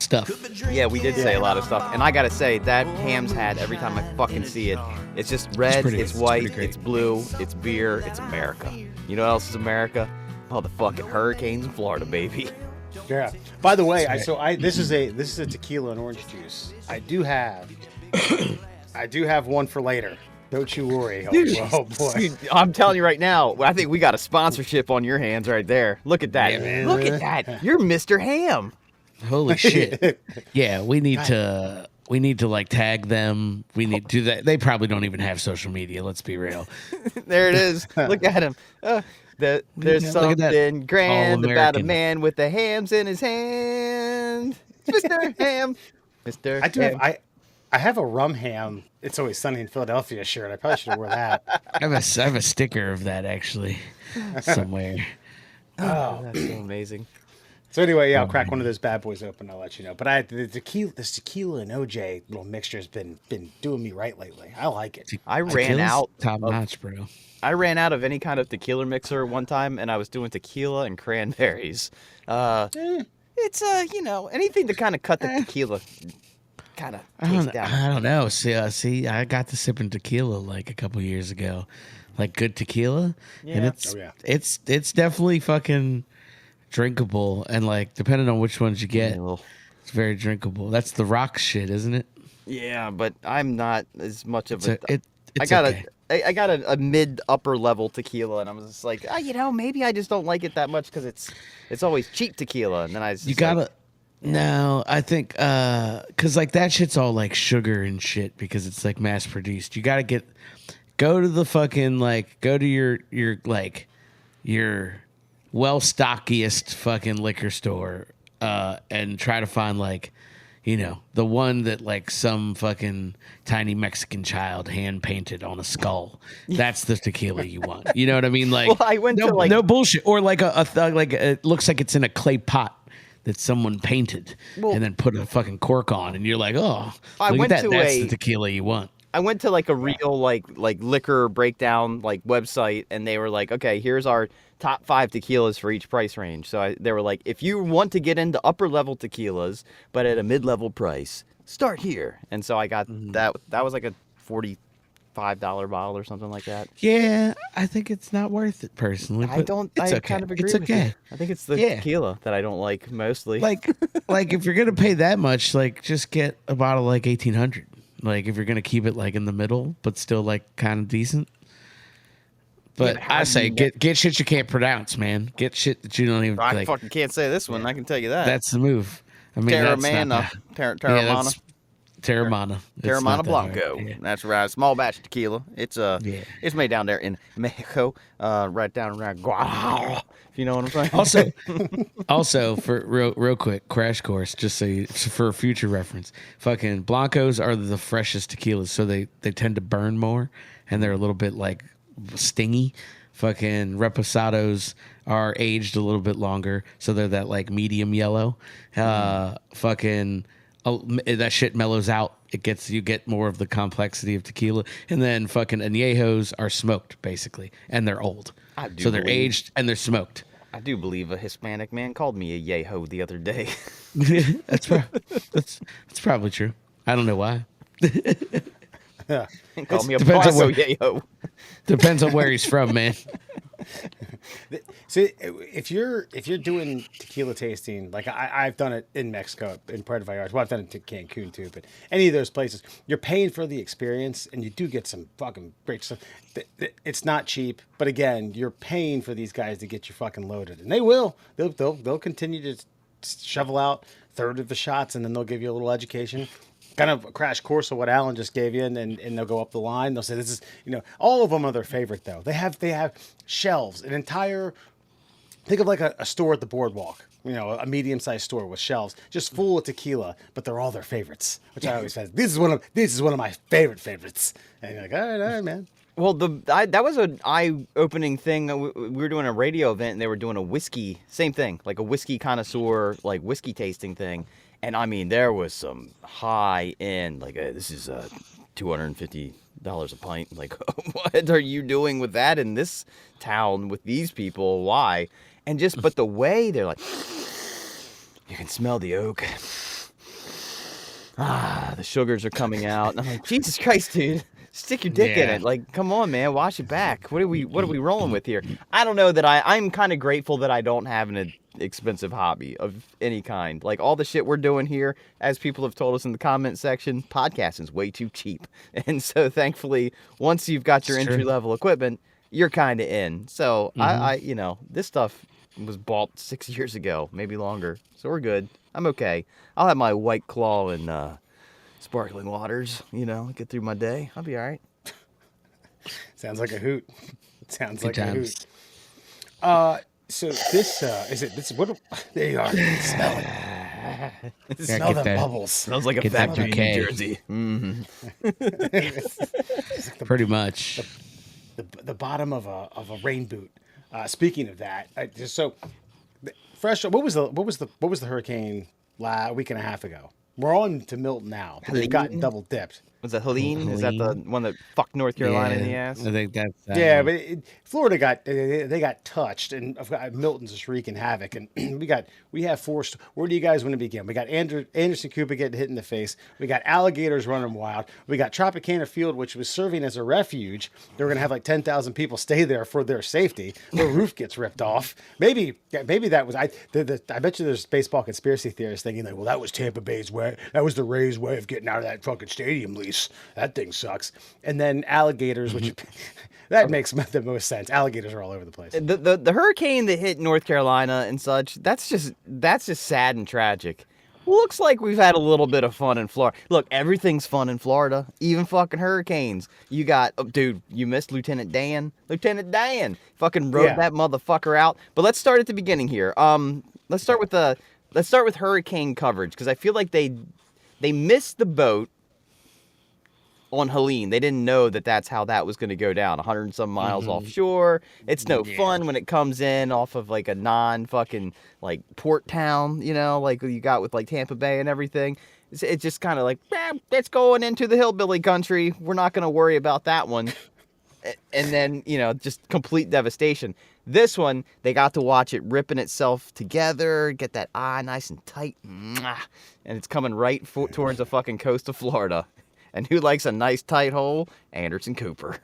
stuff. Yeah, we did say a lot of stuff. And I got to say, that Ham's Hat, every time I fucking see it, it's just red, it's white, it's blue, it's beer, it's America. You know what else is America? Oh, the fucking hurricanes in Florida, baby. Yeah. By the way, this is a tequila and orange juice. I do have one for later. Don't you worry. Oh boy. I'm telling you right now, I think we got a sponsorship on your hands right there. Look at that. Yeah, Look at that. You're Mr. Ham. Holy shit. Yeah, we need to like tag them. We need to do that. They probably don't even have social media, let's be real. There it is. Look at him. There's something grand about a man with the hams in his hand. Mr. Ham. Mr. Ham. I have a rum ham. It's Always Sunny in Philadelphia shirt. I probably should have worn that. I have a sticker of that actually somewhere. Oh, that's so amazing. So anyway, yeah, I'll crack one of those bad boys open. I'll let you know. But this tequila and OJ little mixture has been doing me right lately. I like it. I ran out top notch, bro. I ran out of any kind of tequila mixer one time, and I was doing tequila and cranberries. It's anything to kind of cut the tequila kind of taste down. I don't know. See, I got to sipping tequila like a couple years ago, like good tequila, and it's definitely fucking drinkable, and like depending on which ones you get, it's very drinkable. That's the rock shit, isn't it? Yeah, but I'm not as much of a. I got a mid upper level tequila, and I was just like, maybe I just don't like it that much because it's always cheap tequila, and then I just No, I think because like that shit's all like sugar and shit because it's like mass produced. You gotta go to the fucking go to your well stockiest fucking liquor store and try to find the one that like some fucking tiny Mexican child hand painted on a skull. That's the tequila you want. You know what I mean? Like, well, I went to no bullshit. Or like it looks like it's in a clay pot that someone painted and then put a fucking cork on, and you're like, oh, look at that. That's the tequila you want. I went to like a real like liquor breakdown like website, and they were like, okay, here's our top 5 tequilas for each price range. So they were like, if you want to get into upper level tequilas, but at a mid-level price, start here. And so I got that. That was like a $45 bottle or something like that. Yeah, I think it's not worth it personally. I kind of agree with you. I think it's the tequila that I don't like mostly. Like if you're gonna pay that much, like just get a bottle like 1800. Like if you're gonna keep it like in the middle, but still like kind of decent. But I say get shit you can't pronounce, man. Get shit that you don't even. I fucking can't say this one. I can tell you that. That's the move. I mean, Terramana. Terramana Blanco. Yeah. That's right. Small batch tequila. It's made down there in Mexico, right down around Guadalajara. If you know what I'm saying. Also for real quick crash course, just for future reference, fucking Blancos are the freshest tequilas, so they tend to burn more, and they're a little bit like stingy. Fucking Reposados are aged a little bit longer, so they're that like medium yellow. Fucking that shit mellows out. You get more of the complexity of tequila, and then fucking añejos are smoked basically, and they're old. So they're aged and they're smoked. I do believe a Hispanic man called me a yeho the other day. That's probably true. I don't know why. Call me a Paso yeho. Depends on where he's from, man. See, if you're doing tequila tasting, like I've done it in Mexico, in Puerto Vallarta. Well, I've done it in Cancun too, but any of those places, you're paying for the experience, and you do get some fucking great stuff. It's not cheap, but again, you're paying for these guys to get you fucking loaded, and they will. They'll continue to shovel out a third of the shots, and then they'll give you a little education. Kind of a crash course of what Alan just gave you, and they'll go up the line. They'll say, this is, all of them are their favorite, though. They have shelves, an entire, think of like a store at the boardwalk, a medium-sized store with shelves, just full of tequila, but they're all their favorites, which I always say, this is one of my favorites. And you're like, all right, man. Well, that was an eye-opening thing. We were doing a radio event, and they were doing a whiskey, same thing, like a whiskey connoisseur, like whiskey tasting thing. And I mean, there was some high end, like this is $250 a pint. Like, what are you doing with that in this town with these people? Why? And but the way they're like, you can smell the oak. the sugars are coming out. And I'm like, Jesus Christ, dude. Stick your dick in Yeah. it. Like, come on, man. Wash it back. What are we rolling with here? I don't know that I'm kind of grateful that I don't have an expensive hobby of any kind. Like all the shit we're doing here, as people have told us in the comment section, podcasting is way too cheap. And so thankfully, once you've got your It's true. entry level equipment, you're kind of in. So I you know, this stuff was bought 6 years ago, maybe longer. So we're good. I'm okay. I'll have my White Claw and sparkling waters, you know, get through my day. I'll be all right. Sounds like a hoot. Sounds Good like a times. hoot. So this is it. This what? There you are. Smell it. Yeah, Smell get them that. bubbles. Smells like a Get that factory in bouquet. New Jersey. Pretty much. The bottom of a rain boot. Speaking of that, fresh. What was the hurricane week and a half ago? We're on to Milton now. But they've gotten Helene? double dipped. Was it Helene? Is that the one that fucked North Carolina in the ass? I think that's Yeah, but Florida got they got touched, and Milton's just wreaking havoc. And we have four. Where do you guys want to begin? We got Anderson Cooper getting hit in the face. We got alligators running wild. We got Tropicana Field, which was serving as a refuge. They were going to have like 10,000 people stay there for their safety. The roof gets ripped off. Maybe that was I bet you there's baseball conspiracy theorists thinking like, well, that was Tampa Bay's way. That was the Rays' way of getting out of that fucking stadium lease. That thing sucks. And then alligators, which that makes the most sense. Alligators are all over the place. The hurricane that hit North Carolina and such, that's just sad and tragic. Looks like we've had a little bit of fun in Florida. Look, everything's fun in Florida, even fucking hurricanes. You got, dude, you missed Lieutenant Dan. Lieutenant Dan fucking rode that motherfucker out. But let's start at the beginning here. Let's start with hurricane coverage because I feel like they missed the boat on Helene. They didn't know that that's how that was going to go down. 100 and some miles offshore. It's no fun when it comes in off of like a non-fucking like port town, you know, like you got with like Tampa Bay and everything. It's just kind of like, it's going into the hillbilly country. We're not going to worry about that one. And then, you know, just complete devastation. This one, they got to watch it ripping itself together, get that eye nice and tight, and it's coming right towards the fucking coast of Florida. And who likes a nice tight hole? Anderson Cooper.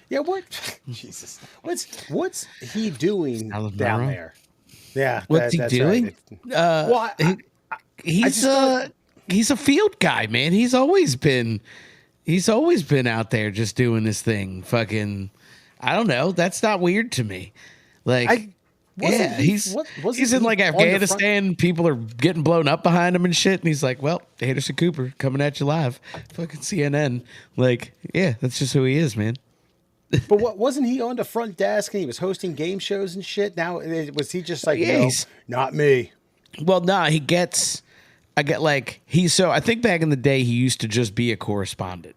Yeah, what? Jesus, what's he doing Alan down Monroe? there? Yeah, What's he that's doing? Right. He's a field guy, man. He's always been out there just doing this thing. Fucking, I don't know. That's not weird to me. Like, he's in like Afghanistan. People are getting blown up behind him and shit. And he's like, well, Anderson Cooper coming at you live. Fucking CNN. Like, yeah, that's just who he is, man. But wasn't he on the front desk and he was hosting game shows and shit? Now was he just like, Yeah, no, he's- not me? Well, no, I think back in the day, he used to just be a correspondent.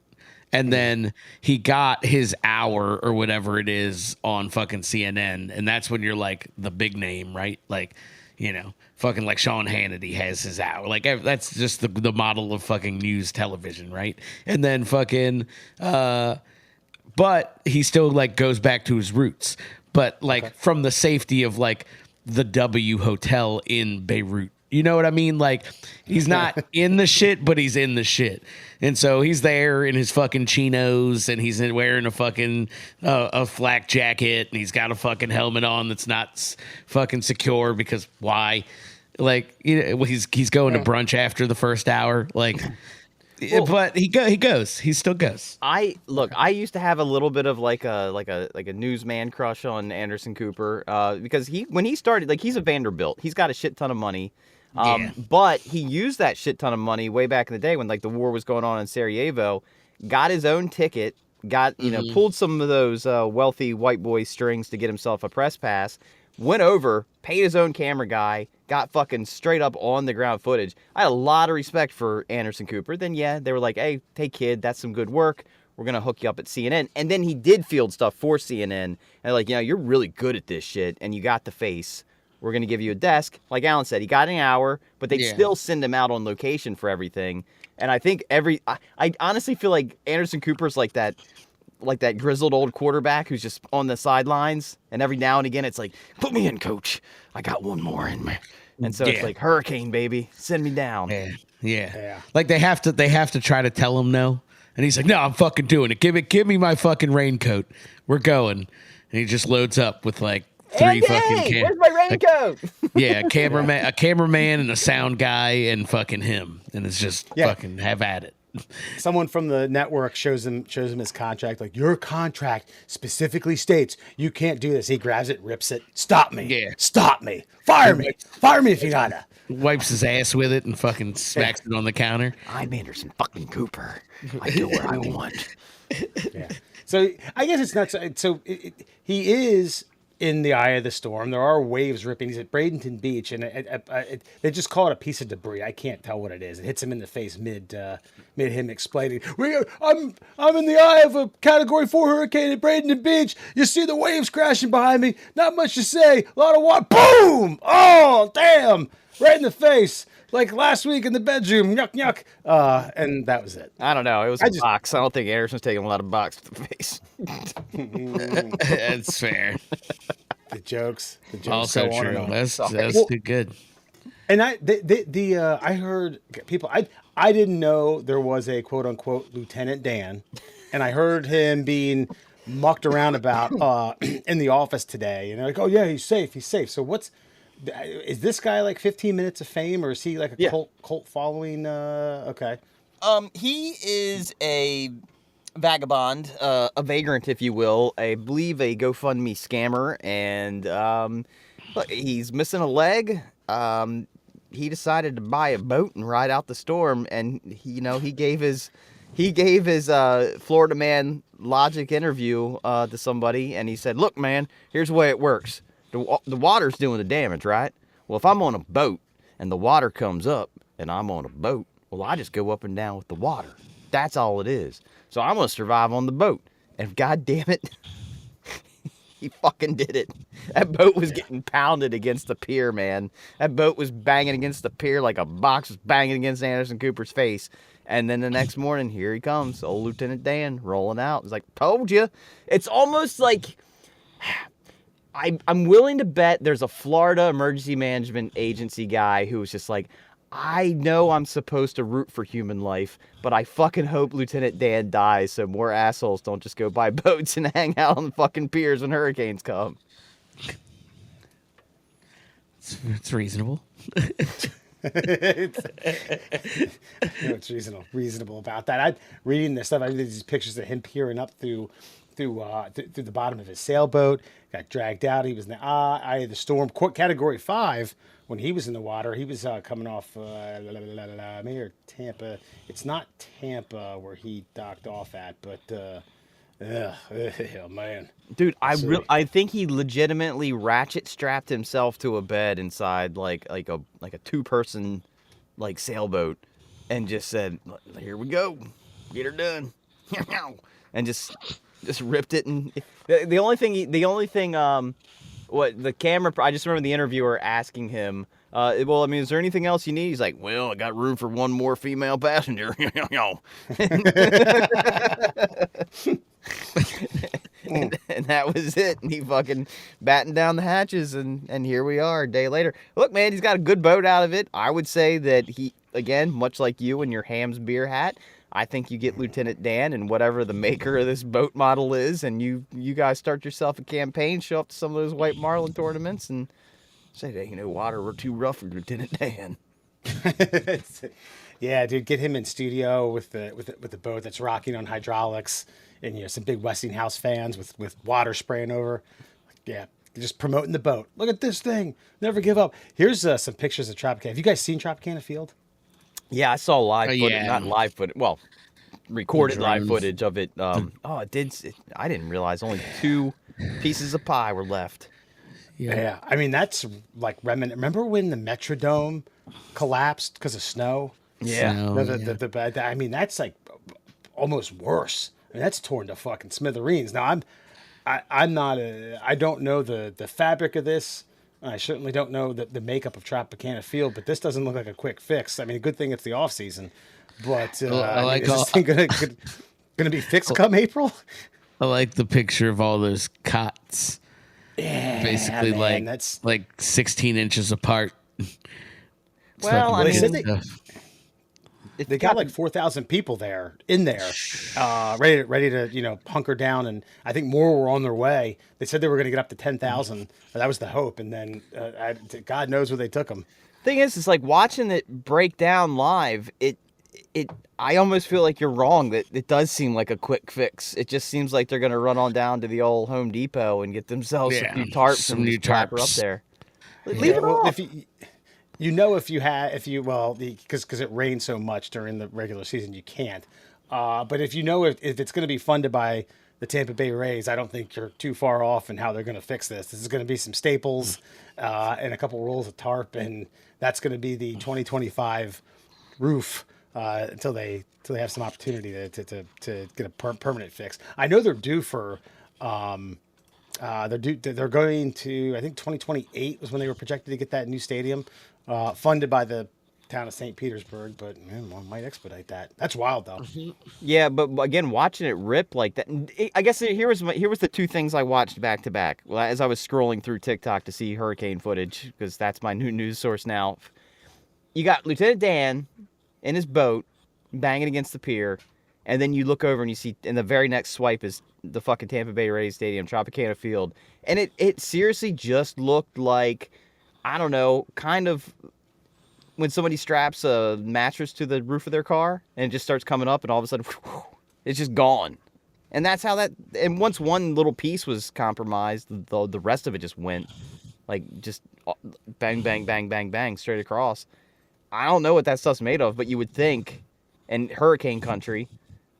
And then he got his hour or whatever it is on fucking CNN. And that's when you're like the big name, right? Like, you know, fucking like Sean Hannity has his hour. Like that's just the model of fucking news television, right? And then fucking, but he still like goes back to his roots. But like from the safety of like the W Hotel in Beirut. You know what I mean? Like, he's not in the shit, but he's in the shit. And so he's there in his fucking chinos, and he's wearing a fucking a flak jacket, and he's got a fucking helmet on that's not fucking secure because why? Like, you know, he's going to brunch after the first hour. Like, but he goes. He still goes. I used to have a little bit of like a newsman crush on Anderson Cooper because when he started, like, he's a Vanderbilt. He's got a shit ton of money. But he used that shit ton of money way back in the day when like the war was going on in Sarajevo, got his own ticket, pulled some of those wealthy white boy strings to get himself a press pass, went over, paid his own camera guy, got fucking straight up on the ground footage. I had a lot of respect for Anderson Cooper. Then they were like, hey kid, that's some good work. We're going to hook you up at CNN. And then he did field stuff for CNN. And like, you're really good at this shit and you got the face. We're going to give you a desk. Like Alan said, he got an hour, but they'd still send him out on location for everything. And I think I honestly feel like Anderson Cooper's like that grizzled old quarterback who's just on the sidelines. And every now and again, it's like, put me in, coach. I got one more in me. And so it's like, hurricane, baby. Send me down. Yeah. Yeah. Like they have to try to tell him no. And he's like, no, I'm fucking doing it. Give me my fucking raincoat. We're going. And he just loads up with like three fucking where's my raincoat? a cameraman and a sound guy and fucking him. And it's just fucking have at it. Someone from the network shows him his contract. Like, your contract specifically states you can't do this. He grabs it, rips it. Stop me. Yeah. Stop me. Fire me. Fire me if you gotta. Wipes his ass with it and fucking smacks it on the counter. I'm Anderson fucking Cooper. I do what I want. Yeah. So I guess it's not so. He is in the eye of the storm. There are waves ripping. He's at Bradenton Beach, and they just call it a piece of debris. I can't tell what it is. It hits him in the face mid him explaining. I'm in the eye of a Category 4 hurricane at Bradenton Beach. You see the waves crashing behind me. Not much to say. A lot of water. Boom! Oh, damn! Right in the face. Like last week in the bedroom, yuck, yuck. And that was it. I don't know. It was a box. I don't think Anderson's taking a lot of box to the face. That's fair. The jokes Also go on and true. on. That's too good. And I heard people. I didn't know there was a quote unquote Lieutenant Dan, and I heard him being mucked around about in the office today. And they're like, oh yeah, he's safe. So is this guy like 15 minutes of fame, or is he like a cult following? Okay. He is a vagabond, a vagrant, if you will. I believe a GoFundMe scammer, and he's missing a leg. He decided to buy a boat and ride out the storm, and he gave his Florida Man Logic interview to somebody, and he said, "Look, man, here's the way it works. The water's doing the damage, right? Well, if I'm on a boat and the water comes up and I'm on a boat, well, I just go up and down with the water. That's all it is. So I'm going to survive on the boat." And God damn it, he fucking did it. That boat was getting pounded against the pier, man. That boat was banging against the pier like a box was banging against Anderson Cooper's face. And then the next morning, here he comes, old Lieutenant Dan, rolling out. It's like, told you. It's almost like... I'm willing to bet there's a Florida Emergency Management Agency guy who was just like, I know I'm supposed to root for human life, but I fucking hope Lieutenant Dan dies so more assholes don't just go buy boats and hang out on the fucking piers when hurricanes come. It's reasonable. It's reasonable about that. I'm reading this stuff. I did these pictures of him peering up through the bottom of his sailboat. Got dragged out. He was in the eye of the storm. Category 5 when he was in the water. He was coming off maybe Tampa. It's not Tampa where he docked off at, but oh man, dude, I think he legitimately ratchet strapped himself to a bed inside like a 2-person like sailboat, and just said, "Here we go, get her done," and just ripped it. And the only thing what the camera, I just remember the interviewer asking him, well, I mean, is there anything else you need? He's like, well, I got room for one more female passenger. and that was it. And he fucking battened down the hatches, and here we are a day later. Look, man, he's got a good boat out of it. I would say that he, again, much like you and your Ham's beer hat, I think you get Lieutenant Dan and whatever the maker of this boat model is, and you guys start yourself a campaign, show up to some of those White Marlin tournaments, and say, hey, water, we're too rough for Lieutenant Dan. Yeah, dude, get him in studio with the boat that's rocking on hydraulics, and some big Westinghouse fans with water spraying over. Yeah, just promoting the boat. Look at this thing. Never give up. Here's some pictures of Tropicana. Have you guys seen Tropicana Field? Yeah, I saw live footage, not live footage. Well, recorded live footage of it. I didn't realize only 2 pieces of pie were left. Yeah. I mean, that's like remember when the Metrodome collapsed because of snow? Yeah. I mean, that's like almost worse. I mean, that's torn to fucking smithereens. Now, I don't know the fabric of this. I certainly don't know the makeup of Tropicana Field, but this doesn't look like a quick fix. I mean, good thing it's the off season, but is this thing gonna be fixed come April? I like the picture of all those cots. Yeah, basically, man, like 16 inches apart. Well, I mean, They got like 4,000 people in there, ready to hunker down, and I think more were on their way. They said they were going to get up to 10,000. That was the hope, and then God knows where they took them. Thing is, it's like watching it break down live. I almost feel like you're wrong. That it does seem like a quick fix. It just seems like they're going to run on down to the old Home Depot and get themselves some new tarps, some new tarps tarps up there. Leave it off. Because it rained so much during the regular season, you can't. But if it's going to be funded by the Tampa Bay Rays, I don't think you're too far off in how they're going to fix this. This is going to be some staples and a couple rolls of tarp, and that's going to be the 2025 roof until they have some opportunity to get a permanent fix. I know they're due for. They're going to, I think 2028 was when they were projected to get that new stadium, funded by the town of St. Petersburg, but man, one might expedite that. That's wild though. Yeah, but again, watching it rip like that, I guess here was the two things I watched back to back. Well, as I was scrolling through TikTok to see hurricane footage, because that's my new news source now. You got Lieutenant Dan in his boat banging against the pier, and then you look over and you see, and the very next swipe is the fucking Tampa Bay Rays Stadium, Tropicana Field, and it seriously just looked like, I don't know, kind of when somebody straps a mattress to the roof of their car and it just starts coming up, and all of a sudden it's just gone. And that's how that. And once one little piece was compromised, the rest of it just went like just bang, bang, bang, bang, bang straight across. I don't know what that stuff's made of, but you would think in hurricane country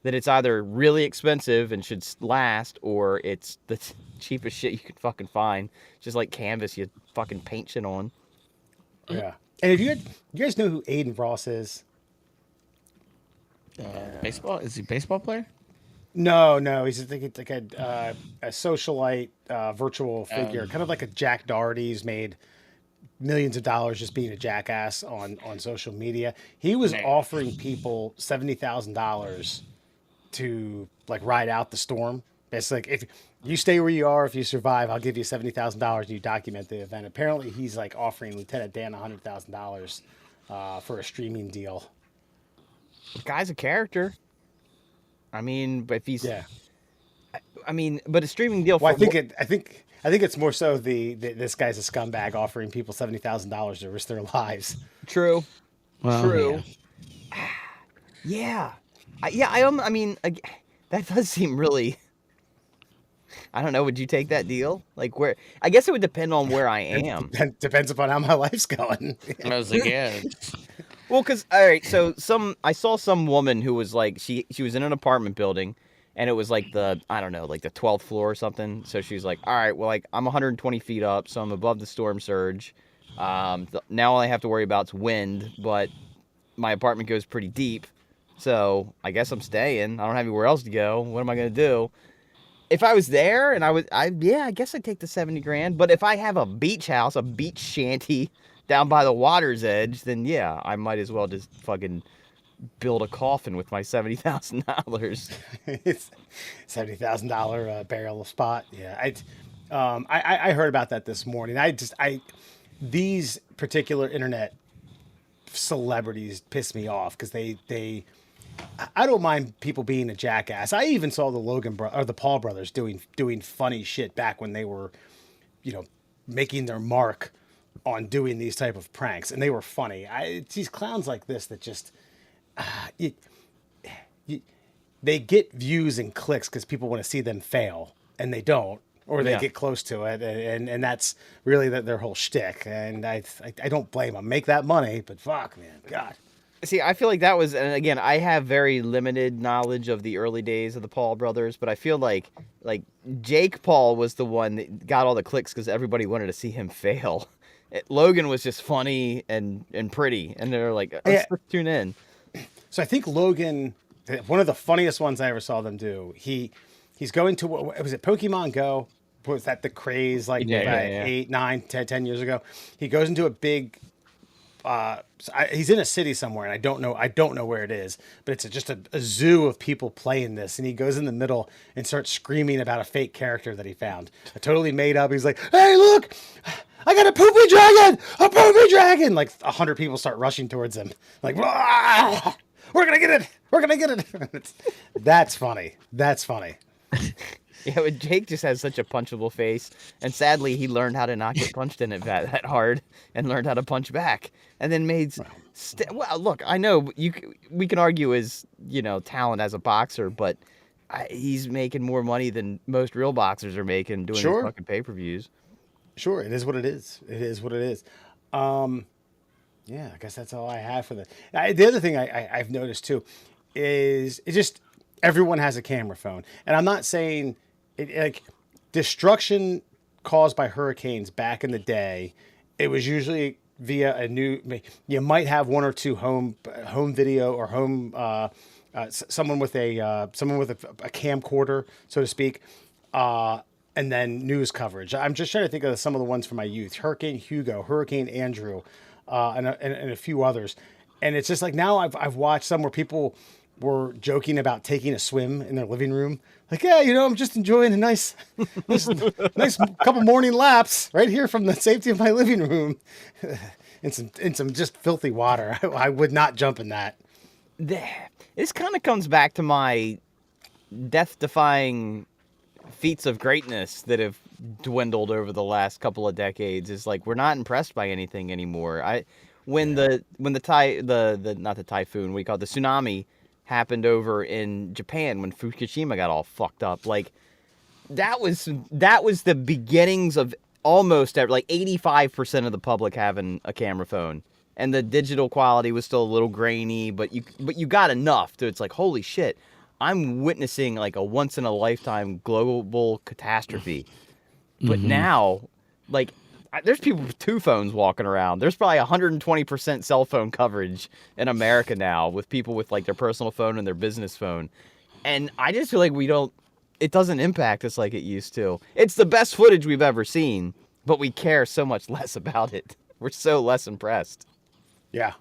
that it's either really expensive and should last, or it's the cheapest shit you could fucking find. Just like canvas you fucking paint shit on. Yeah. And if you guys know who Aiden Ross is? Baseball? Is he a baseball player? No. He's like a socialite, virtual figure, kind of like a Jack Doherty. He's made millions of dollars just being a jackass on social media. He was offering people $70,000 to like ride out the storm. It's like, if you stay where you are, if you survive, I'll give you $70,000 and you document the event. Apparently, he's like offering Lieutenant Dan $100,000 for a streaming deal. The guy's a character. I mean, but if he's, I mean, but a streaming deal. Well, I think it's more so this guy's a scumbag offering people $70,000 to risk their lives. True. Well, True. Yeah. I mean, that does seem really. I don't know. Would you take that deal? Like where? I guess it would depend on where I am. Depends upon how my life's going. I was like, yeah. Well, because all right, so I saw some woman who was like she was in an apartment building, and it was like the 12th floor or something. So she was like, all right, well, like I'm 120 feet up, so I'm above the storm surge. Now all I have to worry about is wind, but my apartment goes pretty deep, so I guess I'm staying. I don't have anywhere else to go. What am I gonna do? If I was there and I guess I'd take the $70,000. But if I have a beach house, a beach shanty down by the water's edge, then yeah, I might as well just fucking build a coffin with my $70,000. It's $70,000 burial spot. Yeah, I heard about that this morning. These particular internet celebrities piss me off because I don't mind people being a jackass. I even saw the Paul brothers doing funny shit back when they were, making their mark on doing these type of pranks, and they were funny. It's these clowns like this that just they get views and clicks because people want to see them fail, and they don't, or they get close to it, and that's really their whole shtick. And I don't blame them. Make that money, but fuck, man, God. See, I feel like that was, and again, I have very limited knowledge of the early days of the Paul brothers, but I feel like Jake Paul was the one that got all the clicks because everybody wanted to see him fail. Logan was just funny and pretty, and they're like, let's tune in. So I think Logan, one of the funniest ones I ever saw them do, he's going to, was it Pokemon Go? Was that the craze 8, 9, 10 years ago? He goes into a big, he's in a city somewhere, and I don't know where it is, but it's just a zoo of people playing this, and he goes in the middle and starts screaming about a fake character that he found, totally made up. He's like, "Hey, look, I got a poopy dragon! A poopy dragon!" Like 100 people start rushing towards him, like, "Rah! We're gonna get it. We're gonna get it. That's funny. That's funny. Yeah, but Jake just has such a punchable face, and sadly, he learned how to not get punched in it that hard, and learned how to punch back, and then made. Well, look, I know we can argue his talent as a boxer, but he's making more money than most real boxers are making doing these fucking pay-per-views. Sure, it is what it is. It is what it is. Yeah, I guess that's all I have for that. The other thing I've noticed too is it just everyone has a camera phone, and I'm not saying like destruction caused by hurricanes back in the day. It was usually via a new. You might have one or two home video or home someone with a camcorder, so to speak. And then news coverage. I'm just trying to think of some of the ones from my youth: Hurricane Hugo, Hurricane Andrew, and a few others. And it's just like now I've watched some where people were joking about taking a swim in their living room. Like, yeah, I'm just enjoying a nice couple morning laps right here from the safety of my living room, in some just filthy water. I would not jump in that. This kind of comes back to my death-defying feats of greatness that have dwindled over the last couple of decades. Is like we're not impressed by anything anymore. When the typhoon, we call it the tsunami, happened over in Japan, when Fukushima got all fucked up, like that was the beginnings of almost like 85% of the public having a camera phone, and the digital quality was still a little grainy, but you got enough to it's like, holy shit, I'm witnessing like a once in a lifetime global catastrophe. But now, like, there's people with two phones walking around. There's probably 120% cell phone coverage in America now, with people with like their personal phone and their business phone. And I just feel like it doesn't impact us like it used to. It's the best footage we've ever seen, but we care so much less about it. We're so less impressed. Yeah.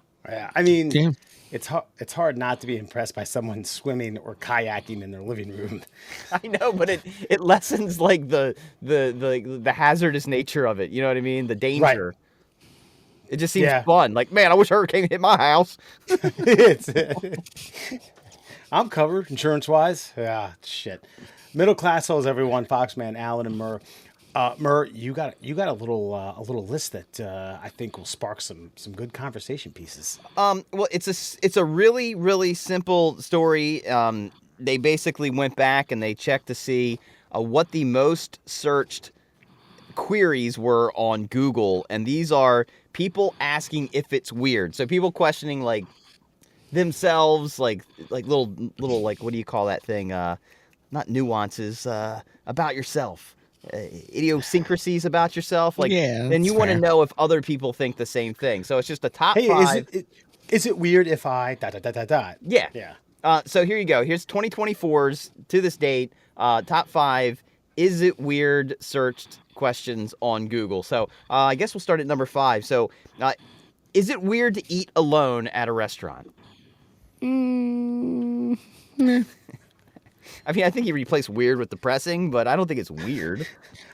I mean, it's hard not to be impressed by someone swimming or kayaking in their living room. I know, but it lessens like the hazardous nature of it. You know what I mean? The danger. Right. It just seems fun. Like, man, I wish a hurricane hit my house. I'm covered insurance-wise. Yeah, shit. Middle class souls, everyone. Foxman, Alan, and Murr. Murr, you got a little list that I think will spark some good conversation pieces. Well, it's a really, really simple story. They basically went back and they checked to see what the most searched queries were on Google, and these are people asking if it's weird. So people questioning like themselves, like little like, what do you call that thing? Not nuances about yourself. Idiosyncrasies about yourself, like, then you want to know if other people think the same thing. So it's just the top 5. Is it weird if I ... Yeah. So here you go. Here's 2024's to this date top 5 is it weird searched questions on Google. So I guess we'll start at number 5. So is it weird to eat alone at a restaurant? Nah. I mean, I think he replaced weird with depressing, but I don't think it's weird.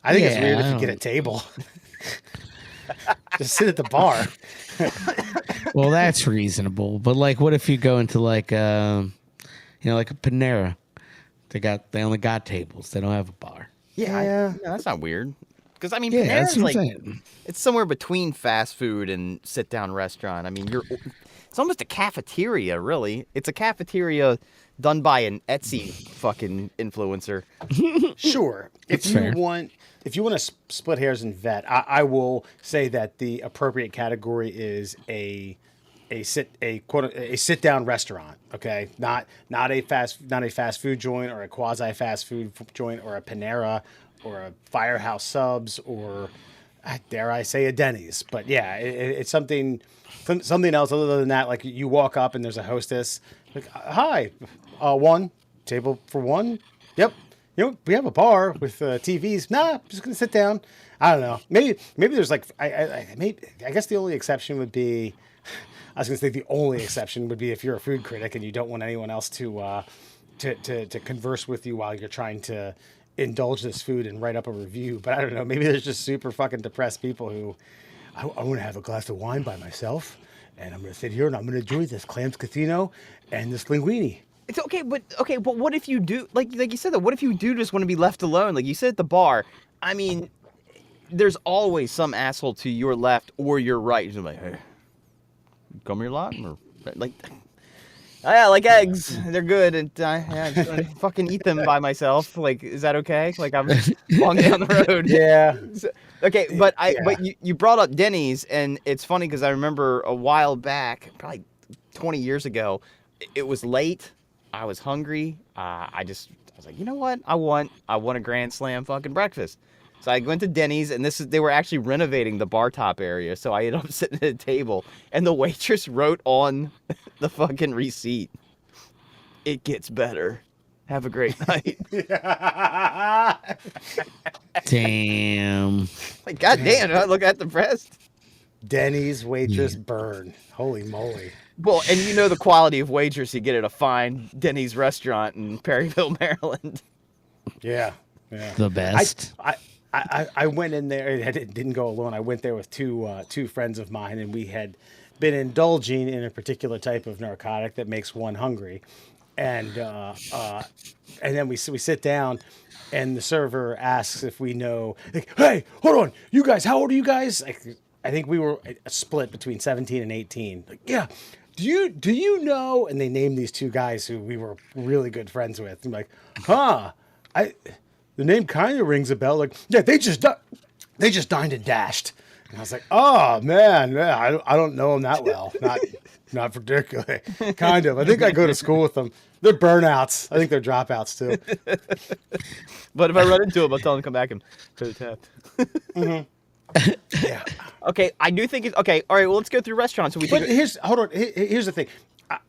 I think it's weird if you get a table. Just sit at the bar. Well, that's reasonable. But like, what if you go into like like a Panera? They only got tables. They don't have a bar. Yeah, that's not weird. Because I mean, Panera's like it's somewhere between fast food and sit down restaurant. I mean, it's almost a cafeteria, really. It's a cafeteria done by an Etsy fucking influencer. Sure. If you want to split hairs and vet, I will say that the appropriate category is a sit down restaurant. Okay, not a fast food joint or a quasi fast food joint or a Panera or a Firehouse Subs or, dare I say, a Denny's. But yeah, it's something else other than that. Like, you walk up and there's a hostess. Like, hi, one table for one. Yep. We have a bar with TVs. Nah, I'm just gonna sit down. I don't know. Maybe there's like I guess the only exception would be. I was gonna say the only exception would be if you're a food critic and you don't want anyone else to converse with you while you're trying to indulge this food and write up a review. But I don't know. Maybe there's just super fucking depressed people who I want to have a glass of wine by myself and I'm gonna sit here and I'm gonna enjoy this Clams Casino and this linguine. It's okay, but what if you do like you said that? What if you do just want to be left alone? Like you said at the bar. I mean, there's always some asshole to your left or your right who's like, hey, come here a lot, or like, oh, yeah, like eggs, they're good, and I just want to fucking eat them by myself. Like, is that okay? Like I'm walking down the road. Yeah. So, okay, but you brought up Denny's, and it's funny because I remember a while back, probably 20 years ago, it was late. I was hungry. I was like, you know what? I want a Grand Slam fucking breakfast. So I went to Denny's, and they were actually renovating the bar top area. So I ended up sitting at a table, and the waitress wrote on the fucking receipt, "It gets better. Have a great night." Damn. Like, goddamn, I look at the press. Denny's waitress burn. Holy moly. Well, and you know the quality of waitress you get at a fine Denny's restaurant in Perryville, Maryland. Yeah. Yeah. The best. I went in there. I didn't go alone. I went there with two friends of mine, and we had been indulging in a particular type of narcotic that makes one hungry. And then we sit down, and the server asks if we know. Like, hey, hold on, you guys. How old are you guys? I think we were a split between 17 and 18. Like, yeah. Do you know? And they named these two guys who we were really good friends with. I'm like, huh? The name kind of rings a bell. Like, yeah, they just dined and dashed. And I was like, oh man, yeah, I don't know them that well. Not particularly. Kind of. I think I go to school with them. They're burnouts. I think they're dropouts too. But if I run into them, I'll tell them to come back and pay the tab. Yeah. Okay, I do think it's okay. All right, well, let's go through restaurants. So we But can here's the thing.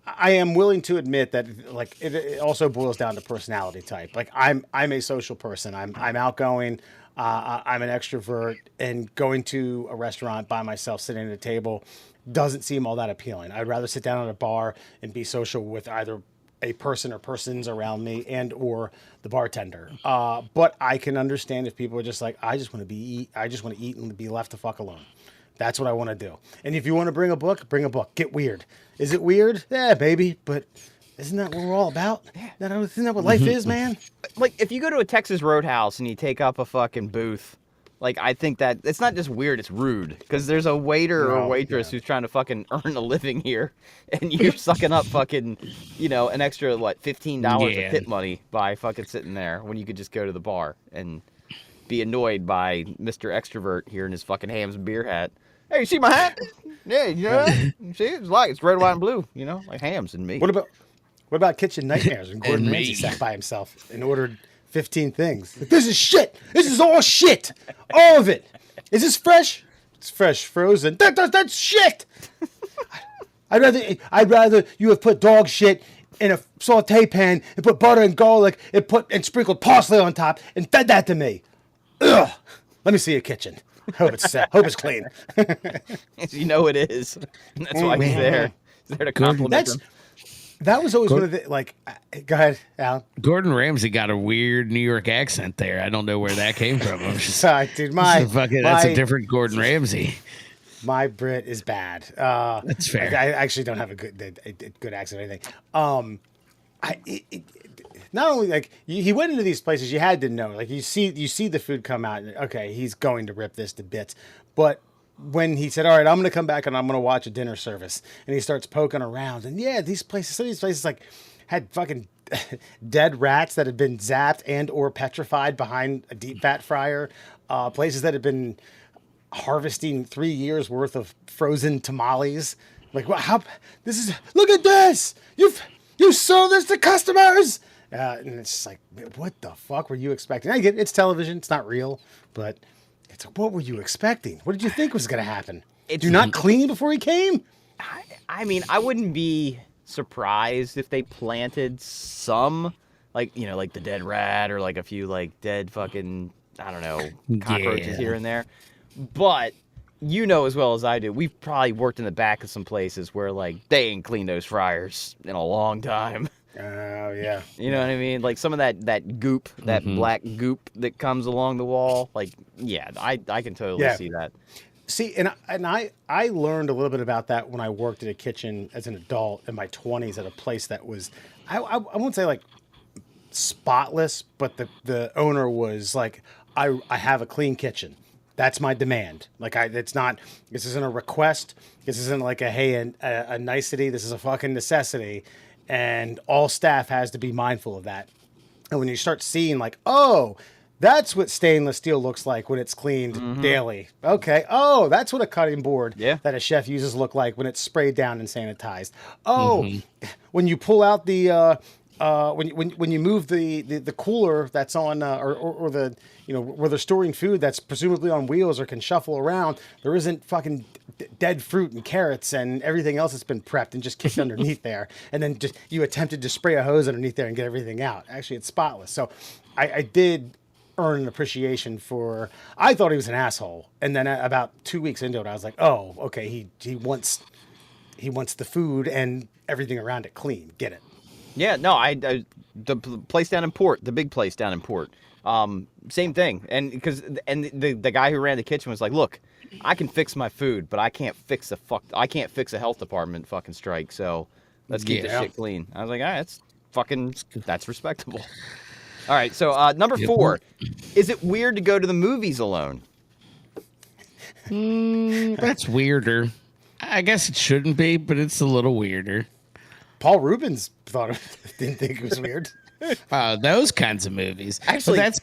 I am willing to admit that like it also boils down to personality type. Like I'm a social person. I'm outgoing. I'm an extrovert, and going to a restaurant by myself, sitting at a table, doesn't seem all that appealing. I'd rather sit down at a bar and be social with either a person or persons around me and or the bartender. But I can understand if people are just like, I just want to eat and be left the fuck alone. That's what I want to do. And if you want to bring a book, bring a book. Get weird. Is it weird? Yeah, baby. But isn't that what we're all about? Isn't that what life is, man? like if you go to a Texas Roadhouse and you take up a fucking booth, like I think that it's not just weird, it's rude because there's a waiter or waitress who's trying to fucking earn a living here, and you're sucking up fucking, an extra $15 of tip money by fucking sitting there when you could just go to the bar and be annoyed by Mr. Extrovert here in his fucking Hams beer hat. Hey, you see my hat? Yeah, you see it's red, white, and blue. Like Hams and me. What about Kitchen Nightmares when Gordon Ramsay sat by himself and ordered 15 things? Like, this is shit. This is all shit. All of it. Is this fresh? It's fresh, frozen. That's shit. I'd rather you have put dog shit in a saute pan and put butter and garlic and sprinkled parsley on top and fed that to me. Ugh. Let me see your kitchen. Hope it's clean. You know it is. And that's why he's there. He's there to compliment them. That was always one of the, go ahead, Alan. Gordon Ramsay got a weird New York accent there. I don't know where that came from. I'm just, Sorry, dude, that's a different Gordon Ramsay. My Brit is bad. That's fair. I actually don't have a good accent or anything. Not only he went into these places, you had to know, like you see the food come out, and okay, he's going to rip this to bits. But when he said, all right, I'm going to come back and I'm going to watch a dinner service, and he starts poking around, and yeah, some of these places like had fucking dead rats that had been zapped and or petrified behind a deep fat fryer, places that had been harvesting 3 years worth of frozen tamales. Like, how look at this, you serve this to customers. And it's just like, what the fuck were you expecting? I get it, it's television, it's not real, but it's what were you expecting? What did you think was going to happen? Do not clean before he came? I mean, I wouldn't be surprised if they planted some, like the dead rat or like a few like dead fucking, I don't know, cockroaches here and there. But as well as I do, we've probably worked in the back of some places where like they ain't cleaned those fryers in a long time. Oh, yeah. You know what I mean? Like some of that goop, that black goop that comes along the wall. Like, yeah, I can totally see that. See, and I learned a little bit about that when I worked in a kitchen as an adult in my 20s at a place that was, I won't say like spotless, but the owner was like, I have a clean kitchen. That's my demand. Like it's not. This isn't a request. This isn't like a nicety. This is a fucking necessity, and all staff has to be mindful of that. And when you start seeing like, oh, that's what stainless steel looks like when it's cleaned daily. Okay. Oh, that's what a cutting board that a chef uses look like when it's sprayed down and sanitized. Oh, when you pull out the when you move the cooler that's on or the where they're storing food that's presumably on wheels or can shuffle around, there isn't fucking dead fruit and carrots and everything else that's been prepped and just kicked underneath there, and then just you attempted to spray a hose underneath there and get everything out. Actually, it's spotless. So I did earn an appreciation for. I thought he was an asshole, and then about 2 weeks into it, I was like, oh, okay, he wants the food and everything around it clean. Get it? Yeah, no, the place down in Port, the big place down in Port, same thing. And the guy who ran the kitchen was like, look, I can fix my food, but I can't fix a health department fucking strike. So let's keep this shit clean. I was like, all right, that's respectable. All right, so number 4, is it weird to go to the movies alone? That's weirder. I guess it shouldn't be, but it's a little weirder. Paul Rubens didn't think it was weird. Those kinds of movies. Actually, but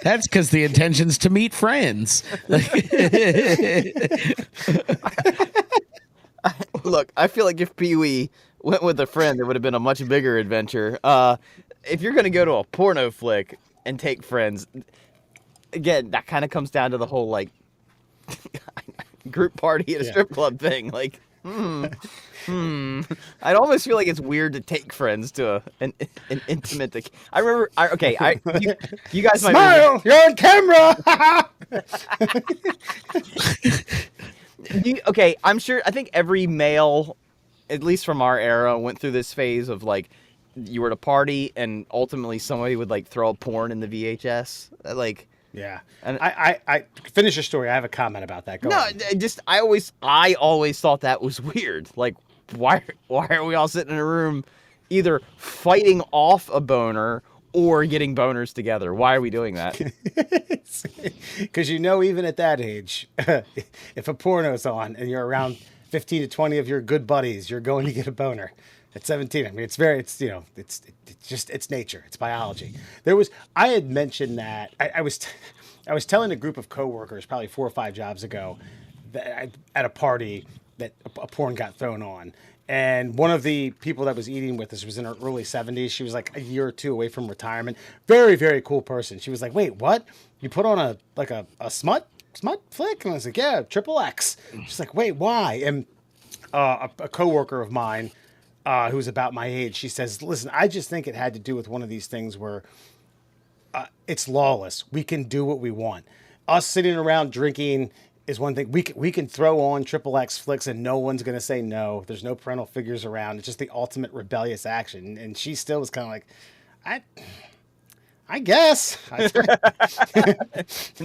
that's because the intention's to meet friends. Look, I feel like if Pee-wee went with a friend, it would have been a much bigger adventure. If you're going to go to a porno flick and take friends, again, that kind of comes down to the whole, like, group party at a strip club thing. Like, I'd almost feel like it's weird to take friends to an intimate. I remember, you guys might smile. You're on camera. Okay, I'm sure. I think every male, at least from our era, went through this phase of like, you were at a party and ultimately somebody would like throw a porn in the VHS, like. Yeah, and I finish your story. I have a comment about that. Go on. I always thought that was weird. Like, why are we all sitting in a room, either fighting off a boner or getting boners together? Why are we doing that? Because even at that age, if a porno's on and you're around 15 to 20 of your good buddies, you're going to get a boner. At 17, I mean, it's nature, it's biology. I had mentioned that I was telling a group of coworkers probably 4 or 5 jobs ago that at a party that a porn got thrown on, and one of the people that was eating with us was in her early 70s. She was like a year or two away from retirement. Very, very cool person. She was like, "Wait, what? You put on a smut flick?" And I was like, "Yeah, XXX." She's like, "Wait, why?" And a coworker of mine, who's about my age, she says, listen, I just think it had to do with one of these things where it's lawless. We can do what we want. Us sitting around drinking is one thing. We can throw on XXX flicks and no one's going to say no. There's no parental figures around. It's just the ultimate rebellious action. And she still was kind of like, I guess. And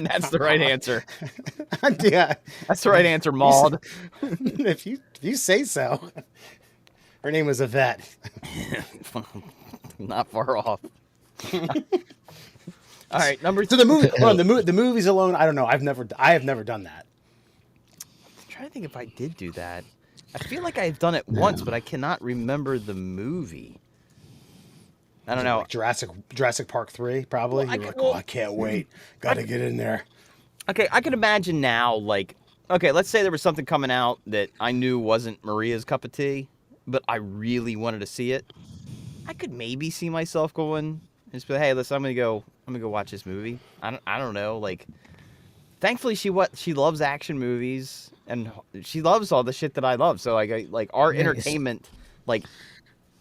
that's the right answer. Yeah. That's the right answer, Maud. If you say so. Her name was Yvette. Not far off. All right, number 2. So the movies alone, I don't know. I have never done that. I'm trying to think if I did do that. I feel like I've done it once, but I cannot remember the movie. I don't know. Like Jurassic Park 3, probably. I can't wait. Got to get in there. Okay, I can imagine now, like, okay, let's say there was something coming out that I knew wasn't Maria's cup of tea, but I really wanted to see it. I could maybe see myself going and just be like, hey, listen, I'm gonna go watch this movie. I don't know. Like, thankfully she loves action movies and she loves all the shit that I love. So like our entertainment like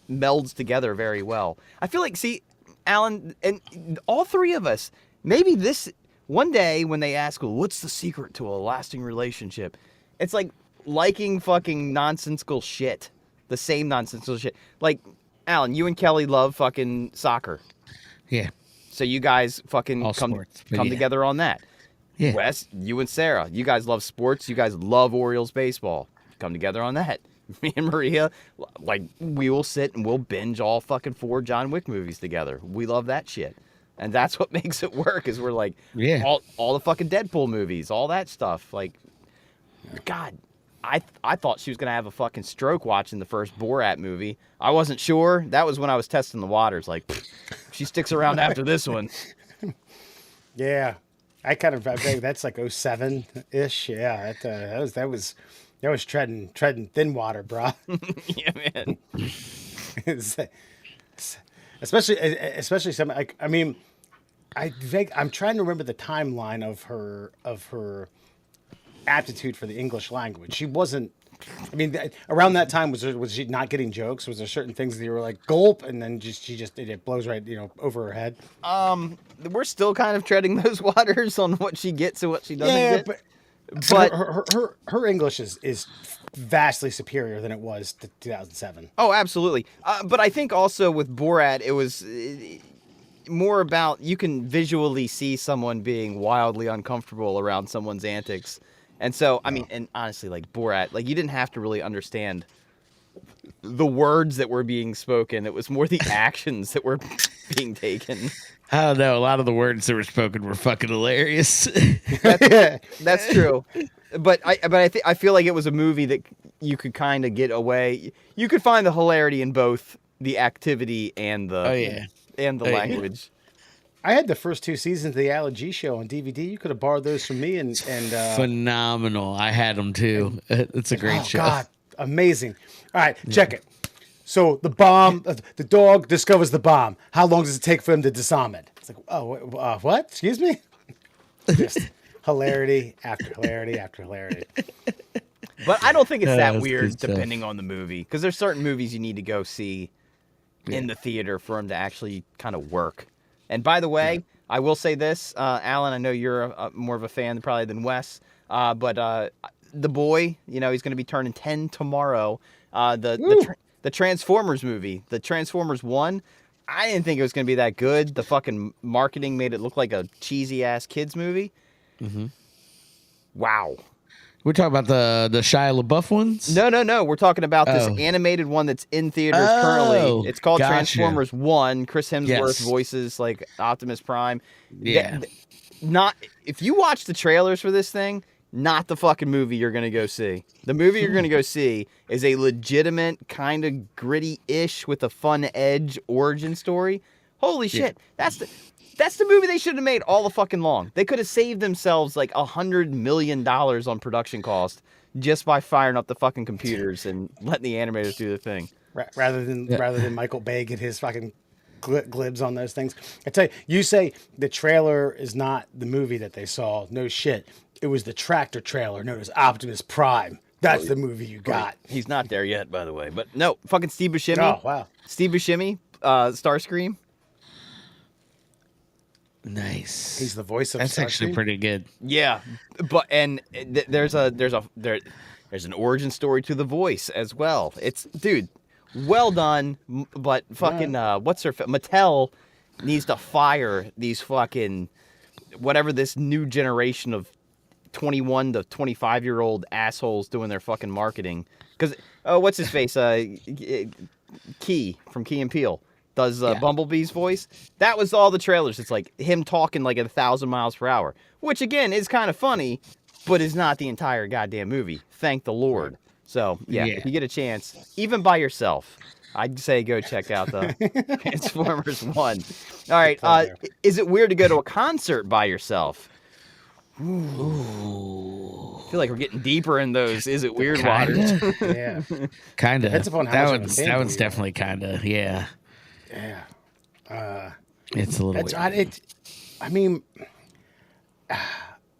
melds together very well. I feel like, see, Alan, and all 3 of us, maybe this one day when they ask, well, what's the secret to a lasting relationship? It's like liking fucking nonsensical shit. The same nonsensical shit. Like, Alan, you and Kelly love fucking soccer. Yeah. So you guys fucking come together on that. Yeah. Wes, you and Sarah, you guys love sports. You guys love Orioles baseball. Come together on that. Me and Maria, like, we will sit and we'll binge all fucking 4 John Wick movies together. We love that shit. And that's what makes it work, is we're like, Yeah. all the fucking Deadpool movies, all that stuff. Like, God, I thought she was going to have a fucking stroke watching the first Borat movie. I wasn't sure. That was when I was testing the waters. Like, she sticks around after this one. Yeah, I think that's like 07 ish. Yeah, that was treading thin water, bro. Yeah, man. especially some like, I mean, I'm trying to remember the timeline of her aptitude for the English language. She wasn't. I mean, around that time, was she not getting jokes? Was there certain things that you were like gulp, and then it blows right, over her head? We're still kind of treading those waters on what she gets and what she doesn't get. But her English is vastly superior than it was to 2007. Oh, absolutely. But I think also with Borat, it was more about, you can visually see someone being wildly uncomfortable around someone's antics. And so, I mean, and honestly, like Borat, like, you didn't have to really understand the words that were being spoken. It was more the actions that were being taken. I don't know. A lot of the words that were spoken were fucking hilarious. That's true. But I feel like it was a movie that you could kind of get away. You could find the hilarity in both the activity and the language. I had the first 2 seasons of the Al G Show on DVD. You could have borrowed those from me, and Phenomenal. I had them too. It's a great show. God, amazing. All right, check it. So the bomb, the dog discovers the bomb. How long does it take for him to disarm it? It's like, what? Excuse me? Just hilarity after hilarity after hilarity. But I don't think it's that that's weird good stuff. depending on the movie, because there's certain movies you need to go see in the theater for them to actually kind of work. And by the way, I will say this, Alan, I know you're more of a fan probably than Wes, but The Boy, he's going to be turning 10 tomorrow. The Transformers movie, the Transformers 1, I didn't think it was going to be that good. The fucking marketing made it look like a cheesy-ass kids movie. Mm-hmm. Wow. We're talking about the Shia LaBeouf ones? No. We're talking about this animated one that's in theaters currently. It's called Transformers 1. Chris Hemsworth voices like Optimus Prime. Yeah. Not if you watch the trailers for this thing, not the fucking movie you're going to go see. The movie you're going to go see is a legitimate, kind of gritty-ish with a fun edge origin story. Holy shit. That's the movie they should have made all the fucking long. They could have saved themselves like $100 million on production cost just by firing up the fucking computers and letting the animators do the thing. Rather than Michael Bay get his fucking glibs on those things. I tell you, you say the trailer is not the movie that they saw. No shit. It was the tractor trailer known as Optimus Prime. That's the movie you got. He's not there yet, by the way. But no, fucking Steve Buscemi. Oh, wow. Steve Buscemi, Starscream. Nice. He's the voice of That's actually Starscream? pretty good. Yeah, but there's an origin story to the voice as well. It's dude, well done. But fucking Mattel needs to fire these fucking whatever this new generation of 21 to 25-year-old assholes doing their fucking marketing. Because what's his face? Key from Key and Peele does Bumblebee's voice. That was all the trailers. It's like him talking like at 1,000 miles per hour, which again is kind of funny, but is not the entire goddamn movie. Thank the Lord. So if you get a chance, even by yourself, I'd say go check out the Transformers 1. All right. Is it weird to go to a concert by yourself? Ooh. I feel like we're getting deeper in those. Is it weird waters? Yeah. Kind of. Depends upon how That much one's of a fan you are. definitely kind of, yeah. Yeah. It's a little weird. I mean,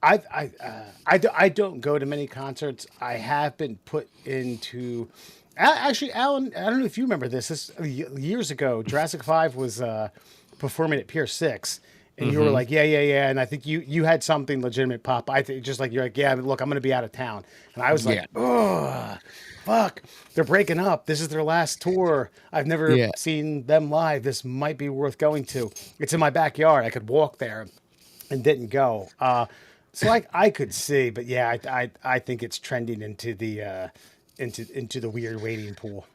I don't go to many concerts. I have been put into. Actually, Alan, I don't know if you remember this. This years ago, Jurassic 5 was performing at Pier 6. And you were like, yeah. And I think you had something legitimate pop. I think just like, you're like, yeah, look, I'm going to be out of town. And I was like, oh, fuck. They're breaking up. This is their last tour. I've never seen them live. This might be worth going to. It's in my backyard. I could walk there and didn't go. So I could see, but yeah, I think it's trending into the into the weird waiting pool.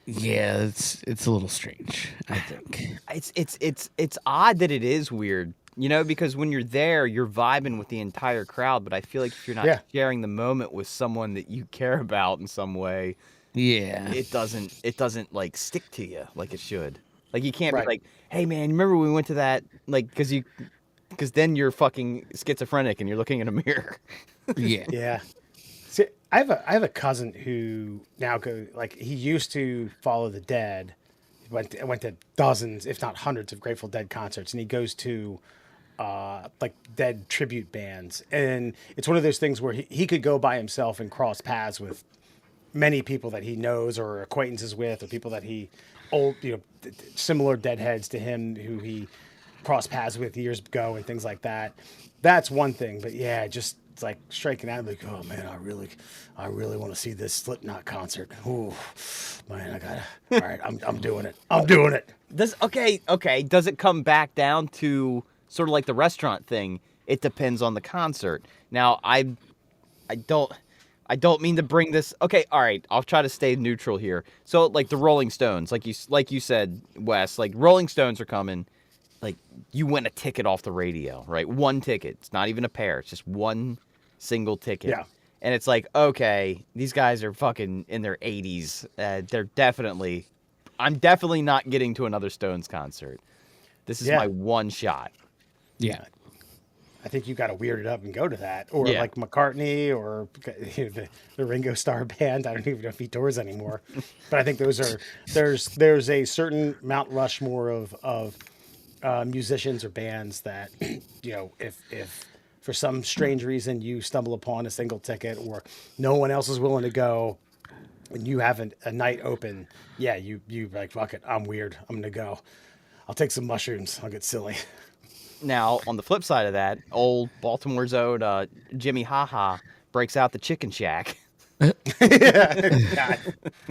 Yeah, it's a little strange, I think. It's odd that it is weird, you know, because when you're there, you're vibing with the entire crowd. But I feel like if you're not Yeah. sharing the moment with someone that you care about in some way, Yeah. it doesn't like stick to you like it should. Like you can't Right. be like, hey man, remember when we went to that? Like, because then you're fucking schizophrenic and you're looking in a mirror. Yeah. Yeah. See, I have a cousin who now he used to follow the Dead. Went to dozens, if not hundreds, of Grateful Dead concerts, and he goes to like Dead tribute bands. And it's one of those things where he could go by himself and cross paths with many people that he knows or acquaintances with, or people that he similar Deadheads to him who he crossed paths with years ago and things like that. That's one thing, but yeah, just it's like striking out like, oh man, I really want to see this Slipknot concert. Ooh, man, all right, I'm doing it. I'm doing it. Okay. Does it come back down to sort of like the restaurant thing? It depends on the concert. Now, I don't mean to bring this. Okay, all right. I'll try to stay neutral here. So, like the Rolling Stones, like you said, Wes, like Rolling Stones are coming. Like you win a ticket off the radio, right? One ticket. It's not even a pair. It's just one single ticket. Yeah. And it's like, okay, these guys are fucking in their 80s. I'm definitely not getting to another Stones concert. This is my one shot. Yeah. I think you got to weird it up and go to that, or Yeah. like McCartney, or the Ringo Starr band. I don't even know if he tours anymore, but I think there's a certain Mount Rushmore of musicians or bands that if for some strange reason you stumble upon a single ticket or no one else is willing to go and you have a night open, yeah, you like, fuck it, I'm weird, I'm gonna go. I'll take some mushrooms, I'll get silly. Now, on the flip side of that, old Baltimore's own Jimmy Haha breaks out the Chicken Shack. God.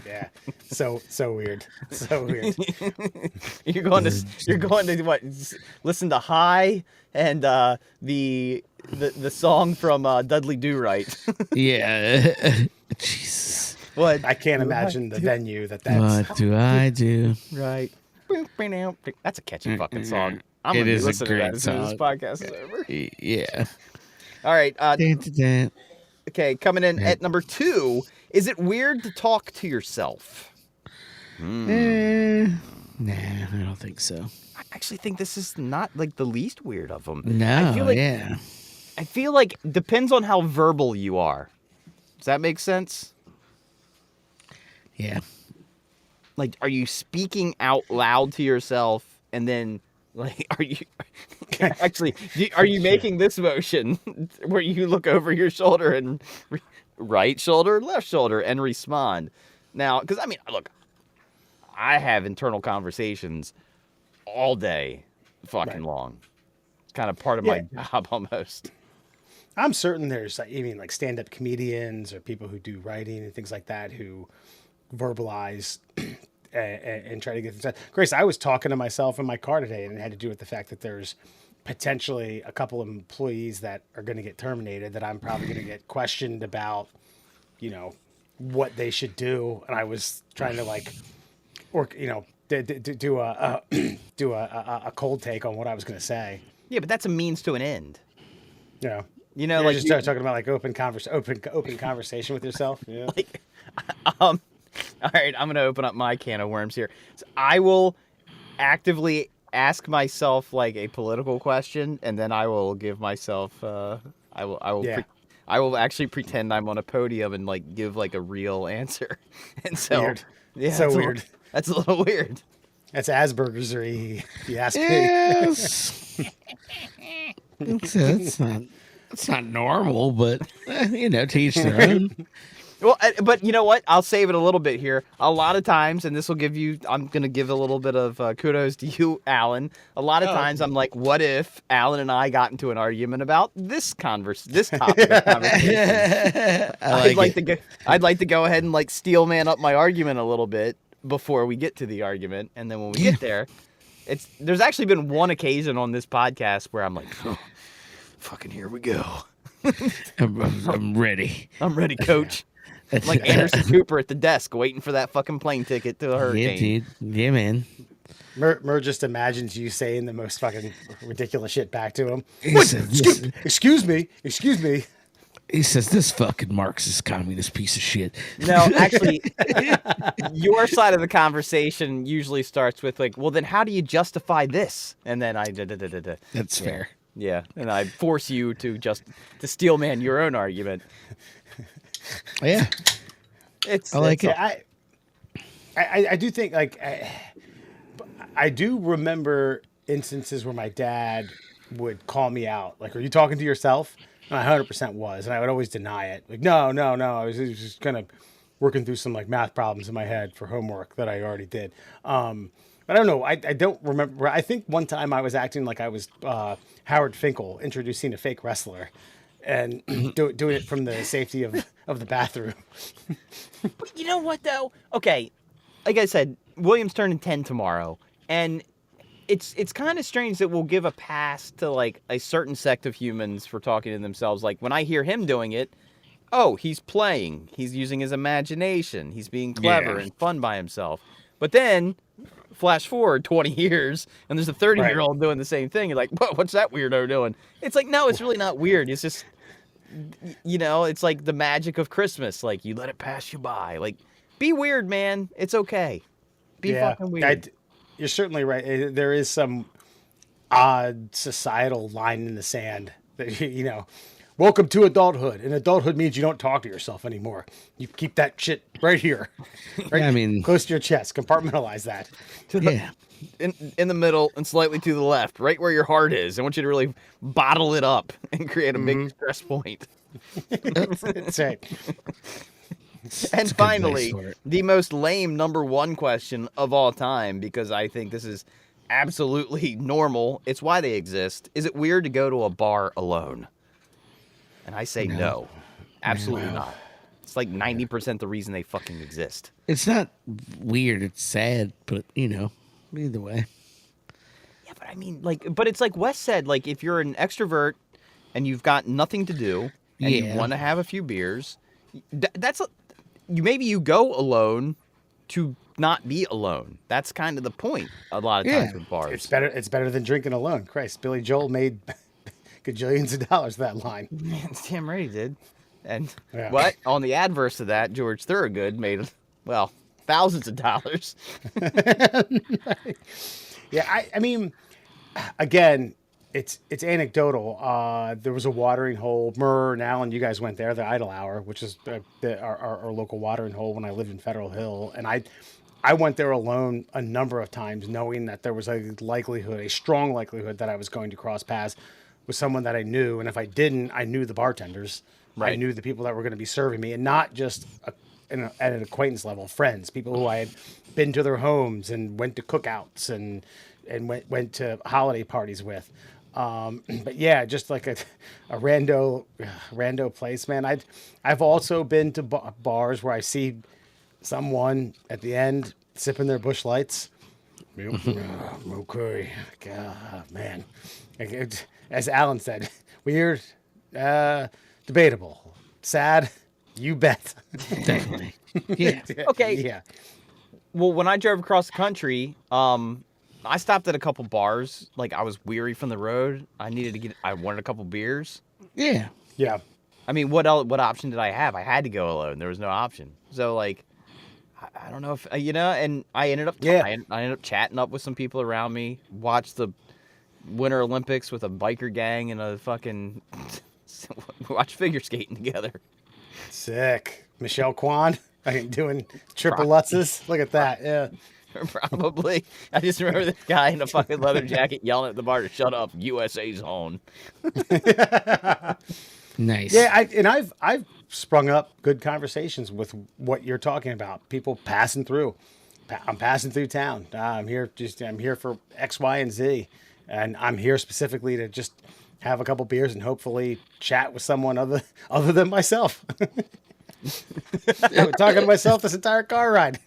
Yeah. So weird. So weird. You're going to what? Listen to High and the song from Dudley Do Right. Yeah. Jesus. What? I can't imagine the venue that's What do I do? Right. That's a catchy fucking song. I'm It gonna be is a listening to that great as soon as this song. podcast is over. Yeah. All right. Dun, dun, dun. Okay, coming in at number 2. Is it weird to talk to yourself? Nah, I don't think so. I actually think this is not like the least weird of them. No, I feel like, yeah. I feel like depends on how verbal you are. Does that make sense? Yeah. Like, are you speaking out loud to yourself, and then, like, are you making this motion where you look over your shoulder and right shoulder, left shoulder, and respond? Now, because I mean, look, I have internal conversations all day, fucking long. It's kind of part of my job almost. I'm certain there's like stand-up comedians or people who do writing and things like that who verbalize and try to get things done. Grace, I was talking to myself in my car today, and it had to do with the fact that there's potentially a couple of employees that are going to get terminated that I'm probably going to get questioned about, what they should do. And I was trying to do a cold take on what I was going to say. Yeah, but that's a means to an end. Yeah. Like just start talking about like open conversation with yourself. Yeah. All right, I'm going to open up my can of worms here. So I will actively ask myself like a political question, and then I will give myself. I will actually pretend I'm on a podium and like give like a real answer. And so, Weird. yeah, So weird. That's a little weird. That's Asperger's, or you ask me. Yes. It's not normal, but to each their own. Well, but you know what? I'll save it a little bit here. A lot of times, and this will give you, I'm going to give a little bit of kudos to you, Alan. A lot of times I'm like, what if Alan and I got into an argument about this topic of conversation? I'd like to go ahead and like steel man up my argument a little bit before we get to the argument. And then when we get there, there's actually been one occasion on this podcast where I'm like, oh, fucking here we go. I'm ready. I'm ready, coach. I'm like Anderson Cooper at the desk waiting for that fucking plane ticket to the Yeah, hurricane. dude. Yeah, man. Mur just imagines you saying the most fucking ridiculous shit back to him. He What? said this- Excuse me. He says, "This fucking Marxist communist piece of shit." No, actually, your side of the conversation usually starts with like, well, then how do you justify this? And then That's fair. Yeah, and I force you to steel man your own argument. Yeah, I like it. Yeah, I do think like I do remember instances where my dad would call me out. Like, are you talking to yourself? And I 100% was, and I would always deny it. Like, no. I was just kind of working through some like math problems in my head for homework that I already did. But I don't know. I don't remember. I think one time I was acting like I was Howard Finkel introducing a fake wrestler, and doing it from the safety of the bathroom. But you know what though? Okay, like I said, William's turning 10 tomorrow, and it's kind of strange that we'll give a pass to like a certain sect of humans for talking to themselves. Like when I hear him doing it, oh, he's playing, he's using his imagination, he's being clever Yeah. and fun by himself. But then flash forward 20 years and there's a 30-year-old doing the same thing. You're like, what's that weirdo doing? It's like, no, it's really not weird. It's just, you know, it's like the magic of Christmas. Like you let it pass you by. Like, be weird, man. It's okay. Be fucking weird. You're certainly right. There is some odd societal line in the sand that, you know, welcome to adulthood. And adulthood means you don't talk to yourself anymore. You keep that shit right here. Right, I mean- close to your chest. Compartmentalize that. Yeah, in the middle and slightly to the left, right where your heart is. I want you to really bottle it up and create a big stress point. That's right. And good finally, place for it. the most lame number one question of all time, because I think this is absolutely normal. It's why they exist. Is it weird to go to a bar alone? And I say no. Absolutely not. It's like 90% the reason they fucking exist. it's not weird. It's sad, but you know, either way. Yeah, but I mean, like, but it's like Wes said, like, if you're an extrovert and you've got nothing to do and you Yeah. want to have a few beers, maybe you go alone to not be alone. That's kind of the point a lot of times Yeah. with bars. It's better than drinking alone. Christ, Billy Joel made gajillions of dollars that line. Damn right he did. And Yeah. what? On the adverse of that, George Thorogood made, well, thousands of dollars. Yeah, I mean, again, it's anecdotal. There was a watering hole. Murr and Alan, you guys went there, the Idle Hour, which is our local watering hole when I lived in Federal Hill, and I went there alone a number of times, knowing that there was a strong likelihood that I was going to cross paths with someone that I knew, and if I didn't, I knew the bartenders. I Right. knew the people that were going to be serving me, and not just at an acquaintance level, friends, people who I had been to their homes and went to cookouts and went to holiday parties with. But yeah, just like a rando place, man. I've also been to bars where I see someone at the end sipping their Busch Lights. Okay, God, man. As Alan said, weird, debatable, sad. You bet. Definitely. Yeah. Okay. Yeah. Well, when I drove across the country, I stopped at a couple bars. Like, I was weary from the road. I wanted a couple beers. Yeah. Yeah. I mean, what option did I have? I had to go alone. There was no option. So, like, I don't know if, you know, and I ended up, Yeah. I ended up chatting up with some people around me, watched the Winter Olympics with a biker gang and a fucking, watch figure skating together. Sick. Michelle Kwan doing triple Lutzes. Look at that. Yeah. Probably. I just remember this guy in a fucking leather jacket yelling at the bar to shut up. USA's on. Nice. Yeah, I've sprung up good conversations with what you're talking about. People passing through. I'm passing through town. I'm here for X, Y, and Z, and I'm here specifically to just have a couple beers and hopefully chat with someone other than myself. I've been talking to myself this entire car ride.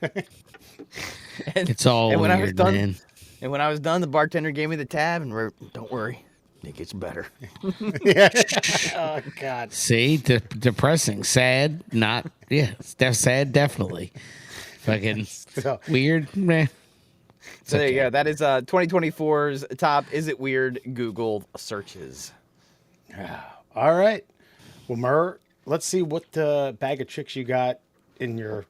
And, It's all and when I was weird, done, man. And when I was done, the bartender gave me the tab and wrote, "Don't worry, It gets better. Yeah. Oh God. See, depressing, sad, not yeah, sad, definitely. Fucking So, weird, meh. So there you go. That is 2024's top Is It Weird Google searches. all right. Well, Murr, let's see what bag of tricks you got in your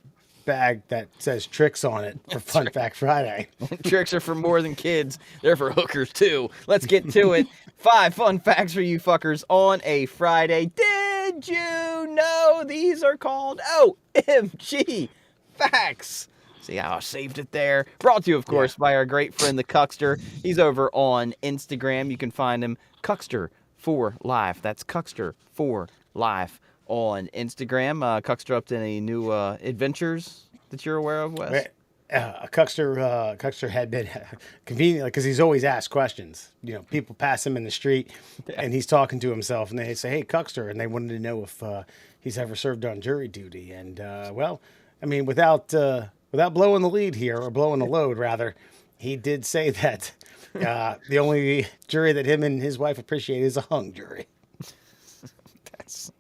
bag that says tricks on it for Fun Fact Friday. Tricks are for more than kids. They're for hookers too. Let's get to it. 5 fun facts for you fuckers on a Friday. Did you know these are called OMG facts? See how I saved it there? Brought to you, of course, by our great friend, the Cuckster. He's over on Instagram. You can find him, Cuckster4Life. That's Cuckster4Life on Instagram. Cuckster up to any new adventures that you're aware of, Wes? Cuckster had been conveniently because he's always asked questions. You know, people pass him in the street, and he's talking to himself, and they say, "Hey, Cuckster," and they wanted to know if he's ever served on jury duty. And well, I mean, without blowing the lead here or blowing the load, rather, he did say that the only jury that him and his wife appreciate is a hung jury. It's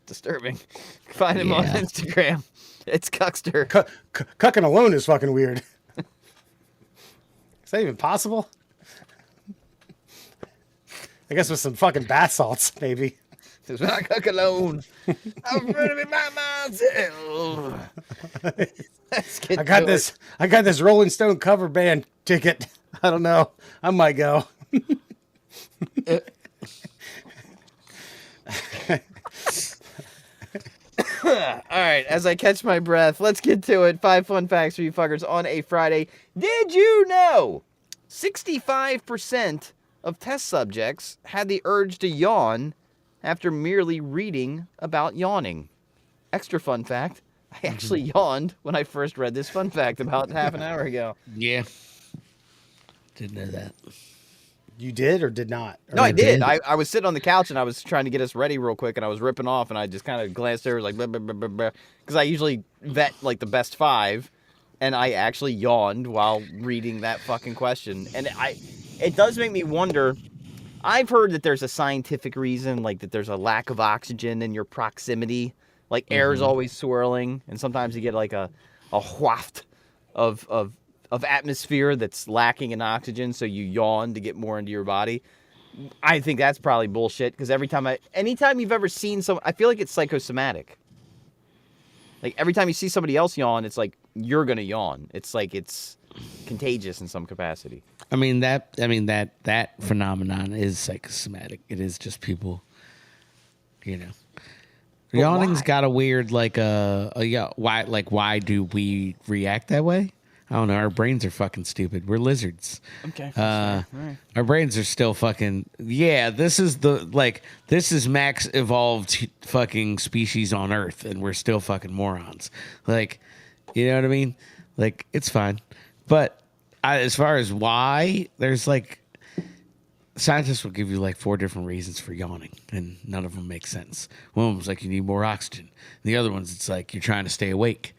disturbing. Find him on Instagram. It's Cuckster. Cucking alone is fucking weird. Is that even possible? I guess with some fucking bath salts, maybe. Because when I cook alone, I'm gonna be by myself. I got this Rolling Stone cover band ticket. I don't know. I might go. All right, as I catch my breath, let's get to it. 5 fun facts for you fuckers on a Friday. Did you know 65% of test subjects had the urge to yawn after merely reading about yawning? Extra fun fact, I actually yawned when I first read this fun fact about half an hour ago. Yeah. Didn't know that. You did or did not? No, I did. I was sitting on the couch and I was trying to get us ready real quick and I was ripping off and I just kind of glanced over like, because I usually vet like the best 5 and I actually yawned while reading that fucking question. And it does make me wonder. I've heard that there's a scientific reason, like that there's a lack of oxygen in your proximity. Like air is always swirling and sometimes you get like a waft of atmosphere that's lacking in oxygen, so you yawn to get more into your body. I think that's probably bullshit because anytime you've ever seen I feel like it's psychosomatic. Like every time you see somebody else yawn, it's like you're gonna yawn. It's like it's contagious in some capacity. I mean that phenomenon is psychosomatic. It is just people, you know. But Yawning's why? got a weird why do we react that way? I don't know. Our brains are fucking stupid. We're lizards. Okay. Our brains are still fucking. Yeah, this is max evolved fucking species on Earth, and we're still fucking morons. Like, you know what I mean? Like, it's fine. But as far as why, there's like scientists will give you like 4 different reasons for yawning, and none of them make sense. One of them's like you need more oxygen. The other one's it's like you're trying to stay awake.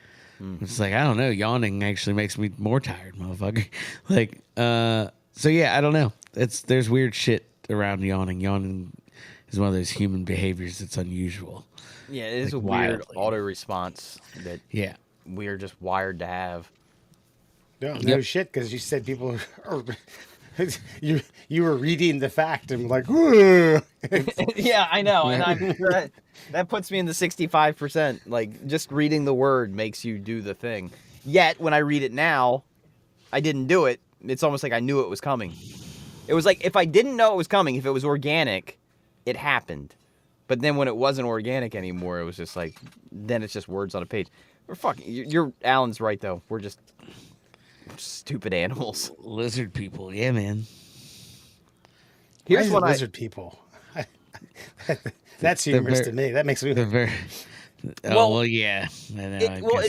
It's like, I don't know. Yawning actually makes me more tired, motherfucker. Like, so yeah, I don't know. There's weird shit around yawning. Yawning is one of those human behaviors that's unusual. Yeah, it is Like, a weird wildly. auto response that Yeah. we're just wired to have. No shit, because you said people are. You were reading the fact and like, "Whoa." Yeah, I know, and that puts me in the 65%. Like, just reading the word makes you do the thing. Yet, when I read it now, I didn't do it. It's almost like I knew it was coming. It was like if I didn't know it was coming, if it was organic, it happened. But then when it wasn't organic anymore, it was just like, then it's just words on a page. We're fucking. You're Alan's right though. We're just stupid animals. Lizard people. Yeah, man. Here's Why is what it lizard people. That's humorous to me. That makes me. They're very. Well, yeah. I know.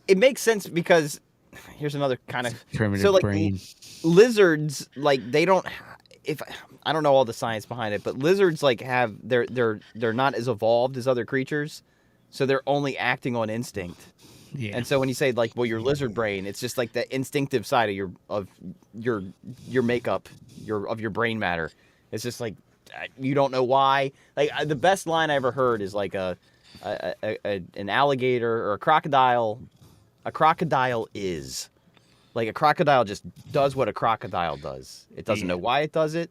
It makes sense because here's another kind of Primitive brain. Lizards, like they don't. If I don't know all the science behind it, but lizards like have they're not as evolved as other creatures, so they're only acting on instinct. Yeah. And so when you say like, well, your lizard brain, it's just like the instinctive side of your makeup, of your brain matter. It's just like you don't know why. Like the best line I ever heard is like an alligator or a crocodile. A crocodile is like a crocodile just does what a crocodile does. It doesn't know why it does it.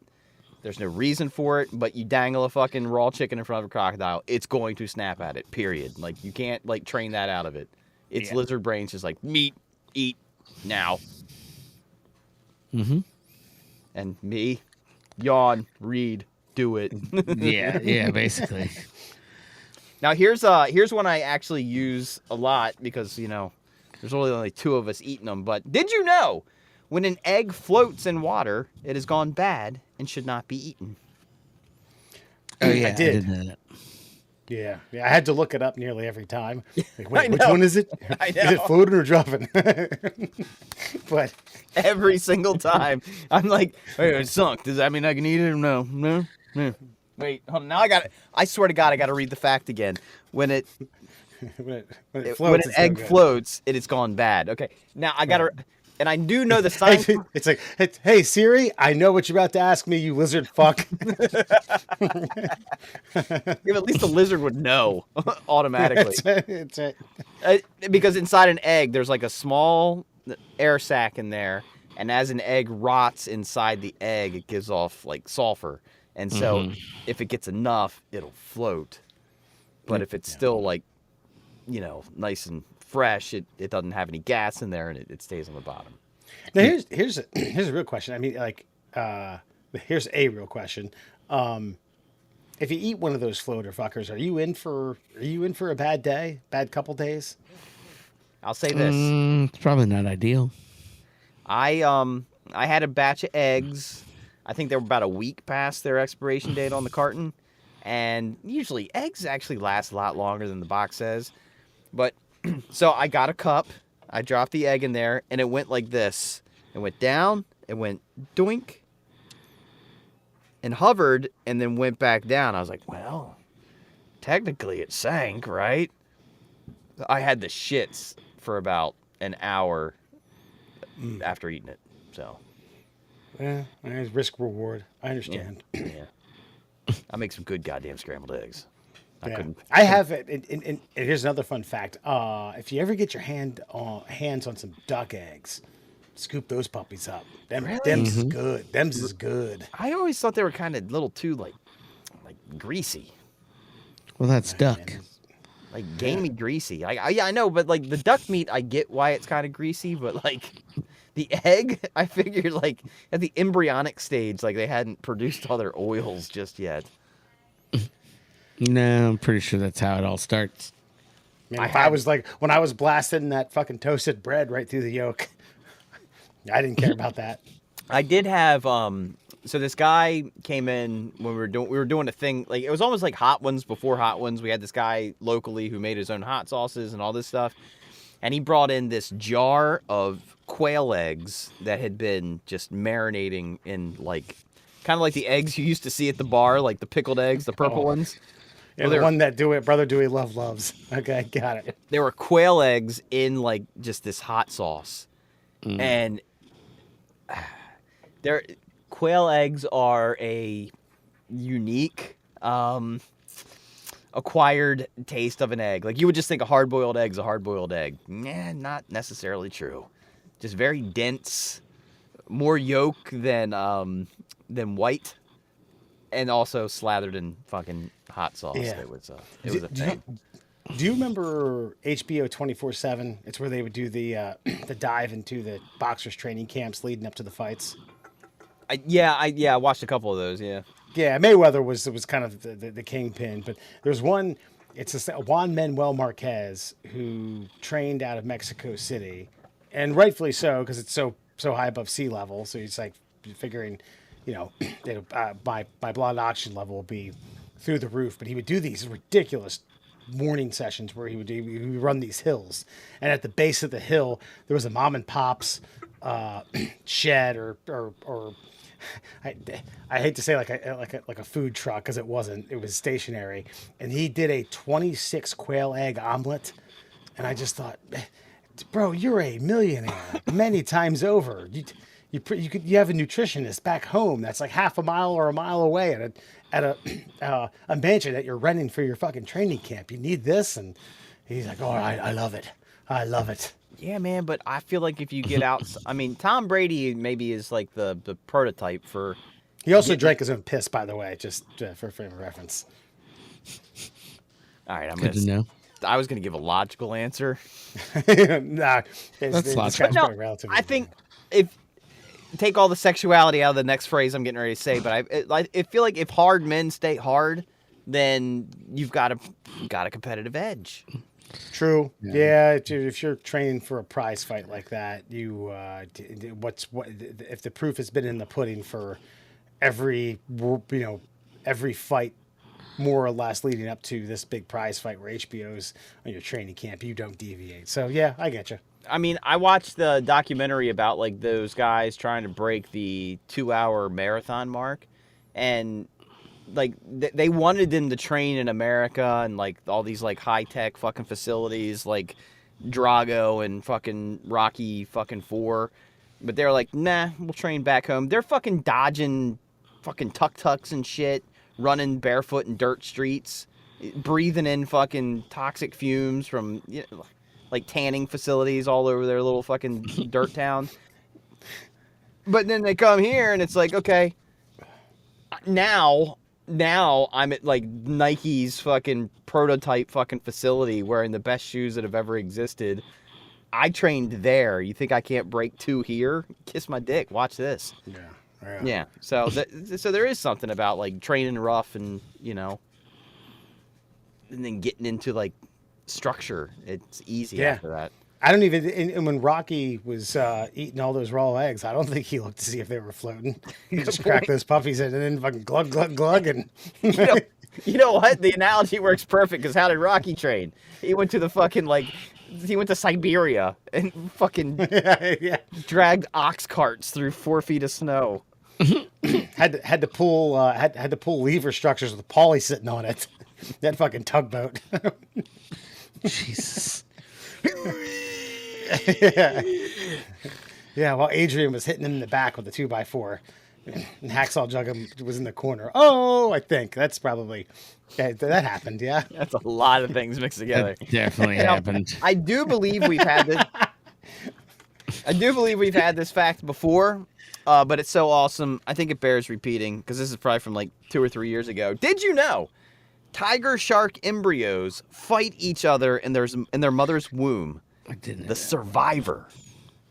There's no reason for it, but you dangle a fucking raw chicken in front of a crocodile, it's going to snap at it, period. Like, you can't, like, train that out of it. Its lizard brain's just like, meat, eat, now. Mm-hmm. And me, yawn, read, do it. Yeah, basically. Now, here's one I actually use a lot because, you know, there's only 2 of us eating them. But did you know when an egg floats in water, it has gone bad and should not be eaten? Oh, yeah, I did. know that. Yeah, I had to look it up nearly every time. Like, wait, I which know. one is it? I Is it know. floating or dropping? But Every single time. I'm like, hey, it sunk. Does that mean I can eat it or no? No? Wait, hold on. Now I swear to God, I got to read the fact again. When it when it when floats, an it's no egg good. floats, it has gone bad. Okay. Now I got to, and I do know the science. It's like, hey Siri, I know what you're about to ask me, you lizard fuck. If at least the lizard would know automatically. It's right. Because inside an egg, there's like a small air sac in there. And as an egg rots inside the egg, it gives off like sulfur. And so if it gets enough, it'll float. But if it's still like, you know, nice and fresh, it doesn't have any gas in there and it stays on the bottom. Now here's a real question. I mean, like, here's a real question. If you eat one of those floater fuckers, are you in for a bad day, bad couple days? I'll say this. It's probably not ideal. I had a batch of eggs. I think they were about a week past their expiration date on the carton. And usually eggs actually last a lot longer than the box says. But so I got a cup, I dropped the egg in there, and it went like this. It went down, it went doink, and hovered, and then went back down. I was like, well, technically it sank, right? I had the shits for about an hour after eating it. So, Yeah, there's risk reward. I understand. yeah. I make some good goddamn scrambled eggs. Yeah. I have it. And here's another fun fact. If you ever get your hands on some duck eggs, scoop those puppies up. Them's is good. Them's is good. I always thought they were kind of a little too like greasy, Well, that's duck. like gamey greasy. I know, but like the duck meat, I get why it's kind of greasy, but like the egg, I figured like at the embryonic stage, like they hadn't produced all their oils just yet. No, I'm pretty sure that's how it all starts. Man, I was like, when I was blasting that fucking toasted bread right through the yolk, I didn't care about that. I did have so this guy came in when we were doing a thing, like it was almost like Hot Ones before Hot Ones. We had this guy locally who made his own hot sauces and all this stuff. And he brought in this jar of quail eggs that had been just marinating in like kind of like the eggs you used to see at the bar, like the pickled eggs, the purple ones. Yeah, Well, the one that Brother Dewey loves. Okay, got it. There were quail eggs in like just this hot sauce. And quail eggs are a unique acquired taste of an egg. Like you would just think a hard-boiled egg's a hard-boiled egg. Nah, not necessarily true. Just very dense, more yolk than white, and also slathered in fucking hot sauce. Yeah. It was a thing. Do you remember HBO 24/7? It's where they would do the dive into the boxers training camps leading up to the fights. I watched a couple of those. Yeah. Yeah, Mayweather was kind of the kingpin, but there's one. It's Juan Manuel Marquez who trained out of Mexico City, and rightfully so because it's so high above sea level. So he's like figuring, you know, my blood oxygen level will be through the roof. But he would do these ridiculous morning sessions where he would run these hills, and at the base of the hill there was a mom and pop's shed or I hate to say like a food truck because it wasn't. It was stationary, and he did a 26 quail egg omelet, And I just thought, bro, you're a millionaire many times over. You have a nutritionist back home that's like half a mile or a mile away at a mansion that you're renting for your fucking training camp. You need this, and he's like, "Oh, I love it. I love it." Yeah, man, but I feel like if you get out, I mean, Tom Brady maybe is like the prototype for. He also drank his own piss, by the way, just for frame of reference. All right, I'm Good to gonna. know. I was gonna give a logical answer. Nah, That's logical. guy's But no, probably relatively I think if take all the sexuality out of the next phrase I'm getting ready to say, but I feel like if hard men stay hard, then you've got a competitive edge. true. Yeah, if you're training for a prize fight like that, you if the proof has been in the pudding for every fight more or less leading up to this big prize fight where HBO's on your training camp, you don't deviate. So yeah, I get you. I mean, I watched the documentary about like those guys trying to break the 2-hour marathon mark, and like they wanted them to train in America and like all these like high tech fucking facilities like Drago and fucking Rocky fucking 4, but they're like, nah, we'll train back home. They're fucking dodging fucking tuk-tuks and shit, running barefoot in dirt streets, breathing in fucking toxic fumes from like tanning facilities all over their little fucking dirt town. But then they come here and it's like, okay, now I'm at like Nike's fucking prototype fucking facility wearing the best shoes that have ever existed. I trained there. You think I can't break 2 here? Kiss my dick. Watch this. Yeah. So so there is something about like training rough and, and then getting into like structure. It's easy after that. I don't even. And when Rocky was eating all those raw eggs, I don't think he looked to see if they were floating. He just cracked those puppies in and then fucking glug glug glug and. You know what? The analogy works perfect because how did Rocky train? He went to the fucking he went to Siberia and fucking dragged ox carts through 4 feet of snow. had to pull lever structures with Paulie sitting on it. That fucking tugboat. Jesus. Yeah, while Adrian was hitting him in the back with the 2x4, and Hacksaw Jug'em was in the corner. Oh, I think that's probably that happened. Yeah, That's a lot of things mixed together. That definitely happened. I do believe we've had this. I do believe we've had this fact before, but it's so awesome. I think it bears repeating because this is probably from like 2 or 3 years ago. Did you know tiger shark embryos fight each other in their mother's womb? I didn't. The survivor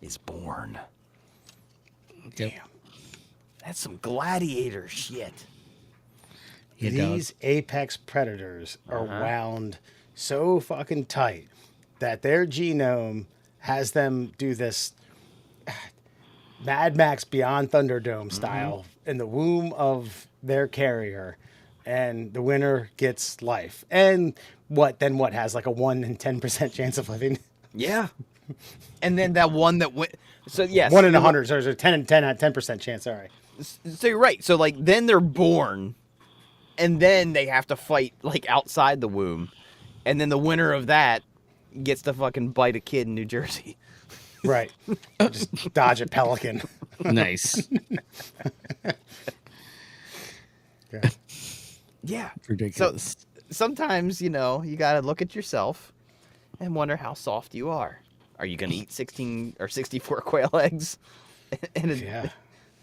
is born. Yep. That's some gladiator shit. Yeah, These apex predators are wound so fucking tight that their genome has them do this Mad Max Beyond Thunderdome style in the womb of their carrier, and the winner gets life. And what has like a 1 in 10% chance of living? Yeah. And then that one that went. So yes, 1 in 100. So there's a 10% chance. All right. So you're right. So like then they're born, and then they have to fight like outside the womb, and then the winner of that gets to fucking bite a kid in New Jersey. Right. Just dodge a pelican. Nice. Yeah. Ridiculous. So sometimes, you got to look at yourself and wonder how soft you are. Are you going to eat 16 or 64 quail eggs in a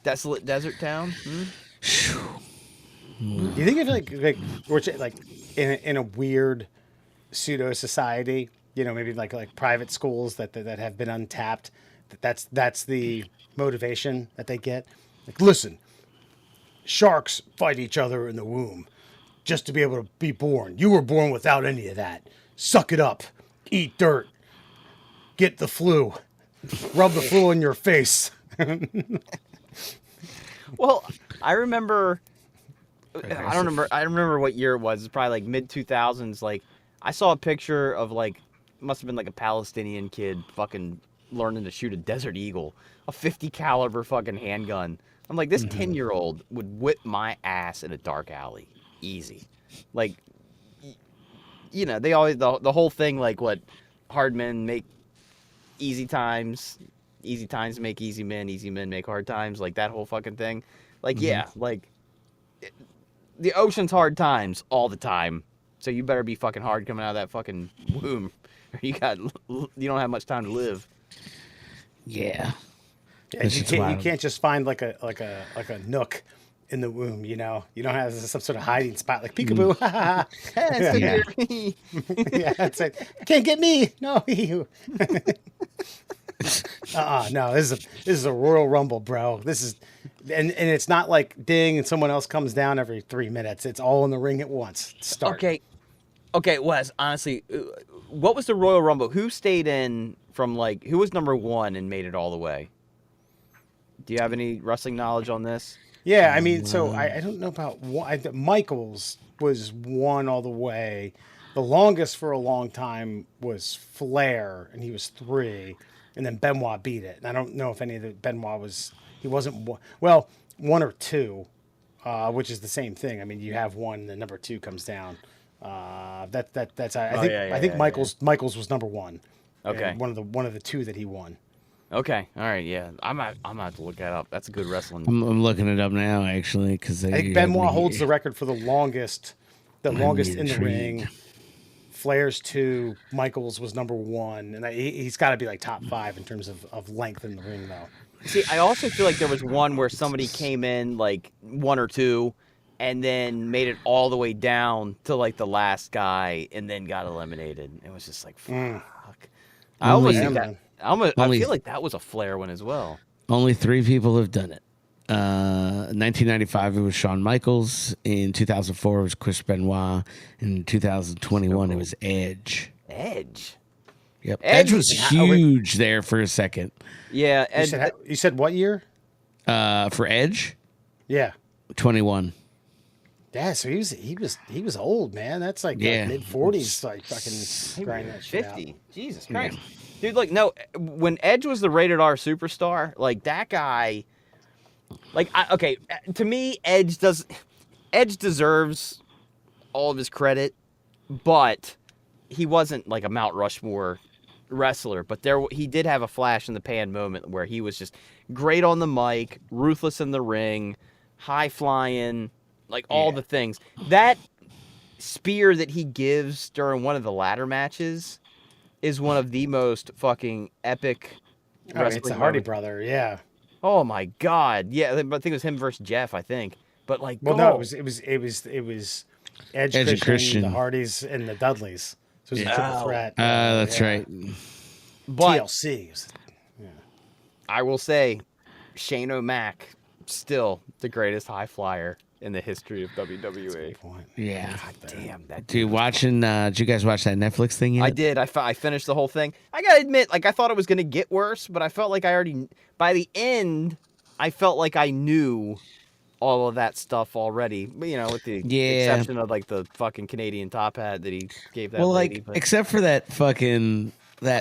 desolate desert town? Do you think if we're in a weird pseudo society, maybe like private schools that have been untapped, that's the motivation that they get? Like, listen, sharks fight each other in the womb just to be able to be born. You were born without any of that. Suck it up. Eat dirt. Get the flu. Rub the flu in your face. Well, I remember. I remember what year it was. It's probably like mid 2000s. Like, I saw a picture of must have been like a Palestinian kid fucking learning to shoot a Desert Eagle, a 50 caliber fucking handgun. I'm like, this 10-year-old would whip my ass in a dark alley, easy. Like, they always the whole thing like what hard men make easy times. Easy times make easy men make hard times. Like that whole fucking thing. Like, yeah, like the ocean's hard times all the time. So you better be fucking hard coming out of that fucking womb. Or you don't have much time to live. Yeah. Yeah, you can't just find like a nook in the womb, you know. You don't have some sort of hiding spot like peekaboo. Yeah, that's it. Can't get me. No, you. No. This is a Royal Rumble, bro. This is, and it's not like ding and someone else comes down every 3 minutes. It's all in the ring at once. Start. Okay, Wes. Honestly, what was the Royal Rumble? Who stayed in from like? Who was number 1 and made it all the way? Do you have any wrestling knowledge on this? Yeah, I mean, so I don't know about Michaels was 1 all the way. The longest for a long time was Flair, and he was 3, and then Benoit beat it. And I don't know if any of the Benoit he wasn't 1 or 2, which is the same thing. I mean, you have 1, and the number 2 comes down. I think Michaels was number 1. Okay, one of the 2 that he won. Okay, all right, yeah. I'm gonna have to look that up. That's a good wrestling. I'm looking it up now, actually, because I think Benoit holds the record for the longest in the ring. Flair's 2, Michaels was number 1, and he's got to be like top 5 in terms of length in the ring, though. See, I also feel like there was one where somebody came in like 1 or 2, and then made it all the way down to like the last guy, and then got eliminated. It was just like fuck. I feel like that was a Flair one as well. Only 3 people have done it. 1995, it was Shawn Michaels. In 2004, it was Chris Benoit. In 2021, it was Edge. Edge? Yep. Edge was huge there for a second. Yeah. You said what year? For Edge? Yeah. 21. Yeah, so he was old, man. That's like mid 40s, like fucking grinding that shit 50. Out. Jesus Christ. Yeah. Dude, like, no, when Edge was the rated R superstar, like, that guy, like, to me, Edge deserves all of his credit, but he wasn't, like, a Mount Rushmore wrestler, but he did have a flash in the pan moment where he was just great on the mic, ruthless in the ring, high-flying, like, all the things. That spear that he gives during one of the ladder matches is one of the most fucking epic wrestling. It's a Hardy brother, yeah. Oh my god, yeah. I think it was him versus Jeff. I think, but like, no, it was Edge Christian, the Hardys, and the Dudleys. So it was a triple threat. That's right. But TLC. Yeah. I will say, Shane O'Mac still the greatest high flyer in the history of WWE. Yeah. God damn that. Dude, did you guys watch that Netflix thing yet? I did. I finished the whole thing. I gotta admit, like, I thought it was gonna get worse, but I felt like by the end, I felt like I knew all of that stuff already. You know, with the exception of like the fucking Canadian top hat that he gave that lady. Except for that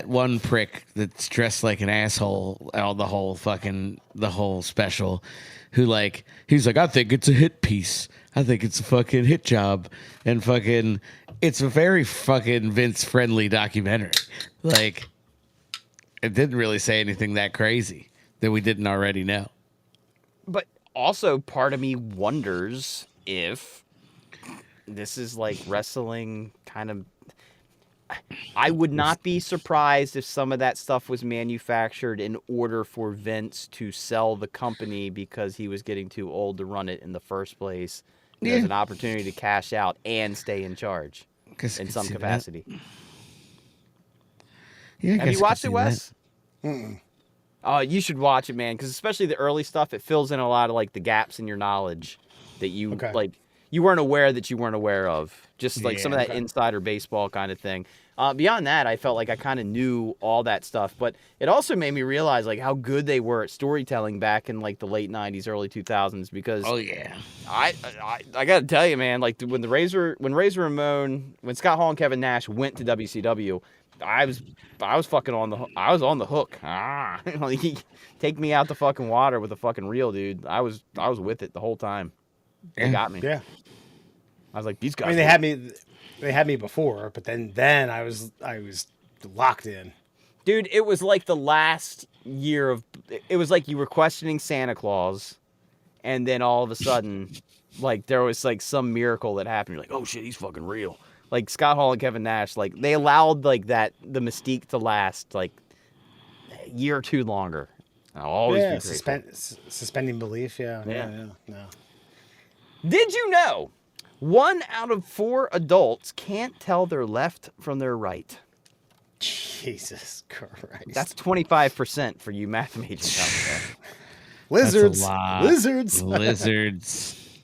one prick that's dressed like an asshole the whole special, who he's like, I think it's a hit piece. I think it's a fucking hit job. And fucking, it's a very fucking Vince friendly documentary. Like, it didn't really say anything that crazy that we didn't already know. But also, part of me wonders if this is like wrestling kind of. I would not be surprised if some of that stuff was manufactured in order for Vince to sell the company because he was getting too old to run it in the first place. There's an opportunity to cash out and stay in charge in some capacity. Yeah, have you watched it, Wes? Oh, you should watch it, man, because especially the early stuff, it fills in a lot of like the gaps in your knowledge that you you weren't aware that you weren't aware of. Just like some of that insider baseball kind of thing. Beyond that, I felt like I kind of knew all that stuff, but it also made me realize like how good they were at storytelling back in like the late 90s, early 2000s, because I got to tell you, man, like when Razor Ramon, when Scott Hall and Kevin Nash went to WCW, I was fucking on the hook. Take me out the fucking water with a fucking reel, dude. I was with it the whole time. They got me. Yeah. I was like, these guys. I mean, they had me before, but then I was locked in. Dude, it was like the last year of. It was like you were questioning Santa Claus, and then all of a sudden, like there was like some miracle that happened. You're like, oh shit, he's fucking real. Like Scott Hall and Kevin Nash, like they allowed like that the mystique to last like a year or two longer. I'll always be grateful. Suspending belief. Yeah. No. Did you know 1 out of 4 adults can't tell their left from their right? Jesus Christ. That's 25% for you math majors out there. Lizards. That's a lot. Lizards. Lizards.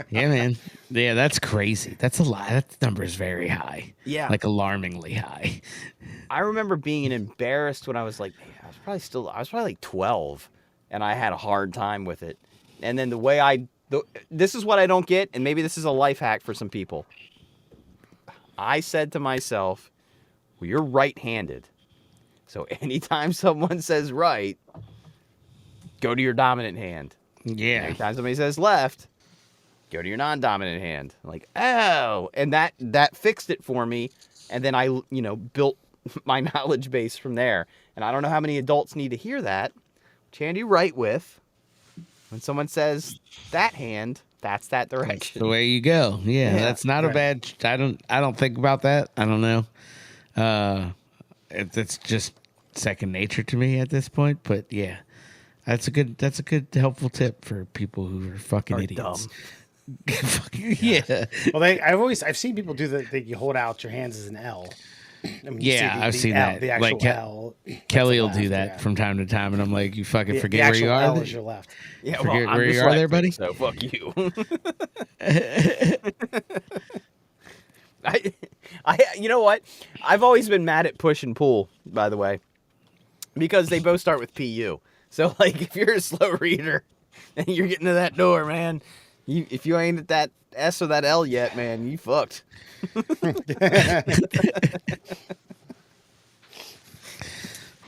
Yeah, man. Yeah, that's crazy. That's a lot. That number is very high. Yeah. Like alarmingly high. I remember being embarrassed when I was like, I was probably like 12, and I had a hard time with it. And then this is what I don't get, and maybe this is a life hack for some people. I said to myself, well, you're right-handed. So anytime someone says right, go to your dominant hand. Yeah. Anytime somebody says left, go to your non-dominant hand. Like, oh, and that fixed it for me. And then I, built my knowledge base from there. And I don't know how many adults need to hear that. Which hand you write with? When someone says that hand, that's that direction. That's the way you go. Yeah, that's not a bad. I don't think about that. I don't know. It's just second nature to me at this point. But yeah, that's a good helpful tip for people who are fucking idiots. Dumb. Yeah. Well, I've seen people do that. You hold out your hands as an L. I mean, I've seen L, that. The actual Like L. Kelly will left, do that from time to time, and I'm like, you fucking forget where the you actual are. L is your left. Yeah, Forget I'm where you are there, dyslexic, buddy? So fuck you. You know what? I've always been mad at push and pull, by the way, because they both start with PU. So, like, if you're a slow reader and you're getting to that door, man, if you ain't at that S or that L yet, man, you fucked.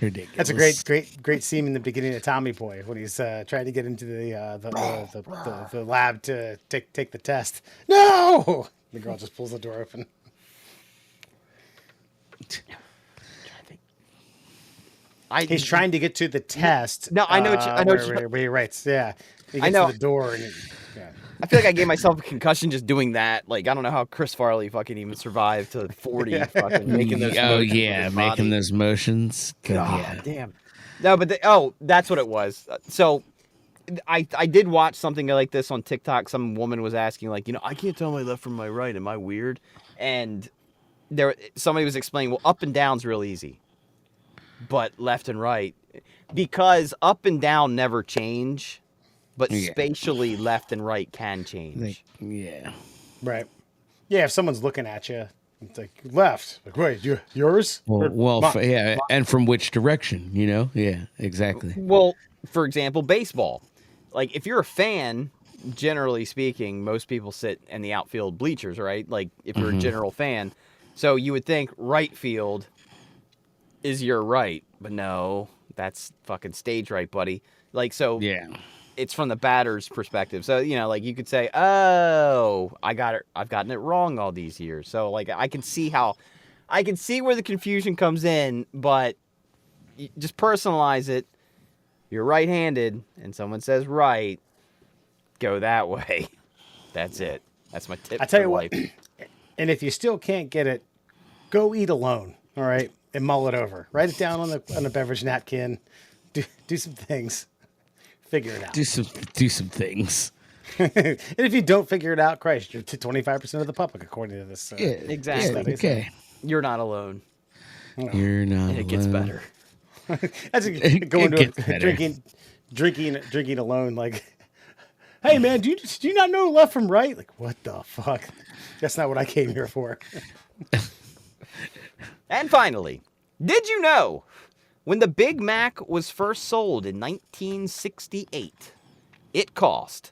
Ridiculous. That's a great scene in the beginning of Tommy Boy when he's trying to get into the lab to take the test. No, the girl just pulls the door open. He's trying to get to the test. No, I know. I know. Where he writes. Yeah, he gets I know. to the door and. I feel like I gave myself a concussion just doing that. Like, I don't know how Chris Farley fucking even survived to 40, fucking making those motions with his making body. those motions. God damn. No, but that's what it was. So I did watch something like this on TikTok. Some woman was asking, like, I can't tell my left from my right. Am I weird? And somebody was explaining, well, up and down's real easy, but left and right, because up and down never change. But spatially, left and right can change. Right. Yeah, if someone's looking at you, it's like left. Like, wait, yours? And from which direction, Yeah, exactly. Well, for example, baseball. Like, if you're a fan, generally speaking, most people sit in the outfield bleachers, right? Like, if you're a general fan. So you would think right field is your right. But no, that's fucking stage right, buddy. Like, so... Yeah. It's from the batter's perspective. So, like you could say, oh, I've gotten it wrong all these years. So, like, I can see where the confusion comes in, but you just personalize it. You're right-handed and someone says right, go that way. That's it. That's my tip. I tell you life. what, and if you still can't get it, go eat alone. All right. And mull it over. Write it down on the beverage napkin. Do some things. Figure it out. Do some things. And if you don't figure it out, Christ, you're to 25% of the public, according to this. Exactly. Yeah, okay. You're not alone. No. You're not. And it gets better. That's going to drinking alone. Like, hey man, do you not know left from right? Like, what the fuck? That's not what I came here for. And finally, did you know? When the Big Mac was first sold in 1968, it cost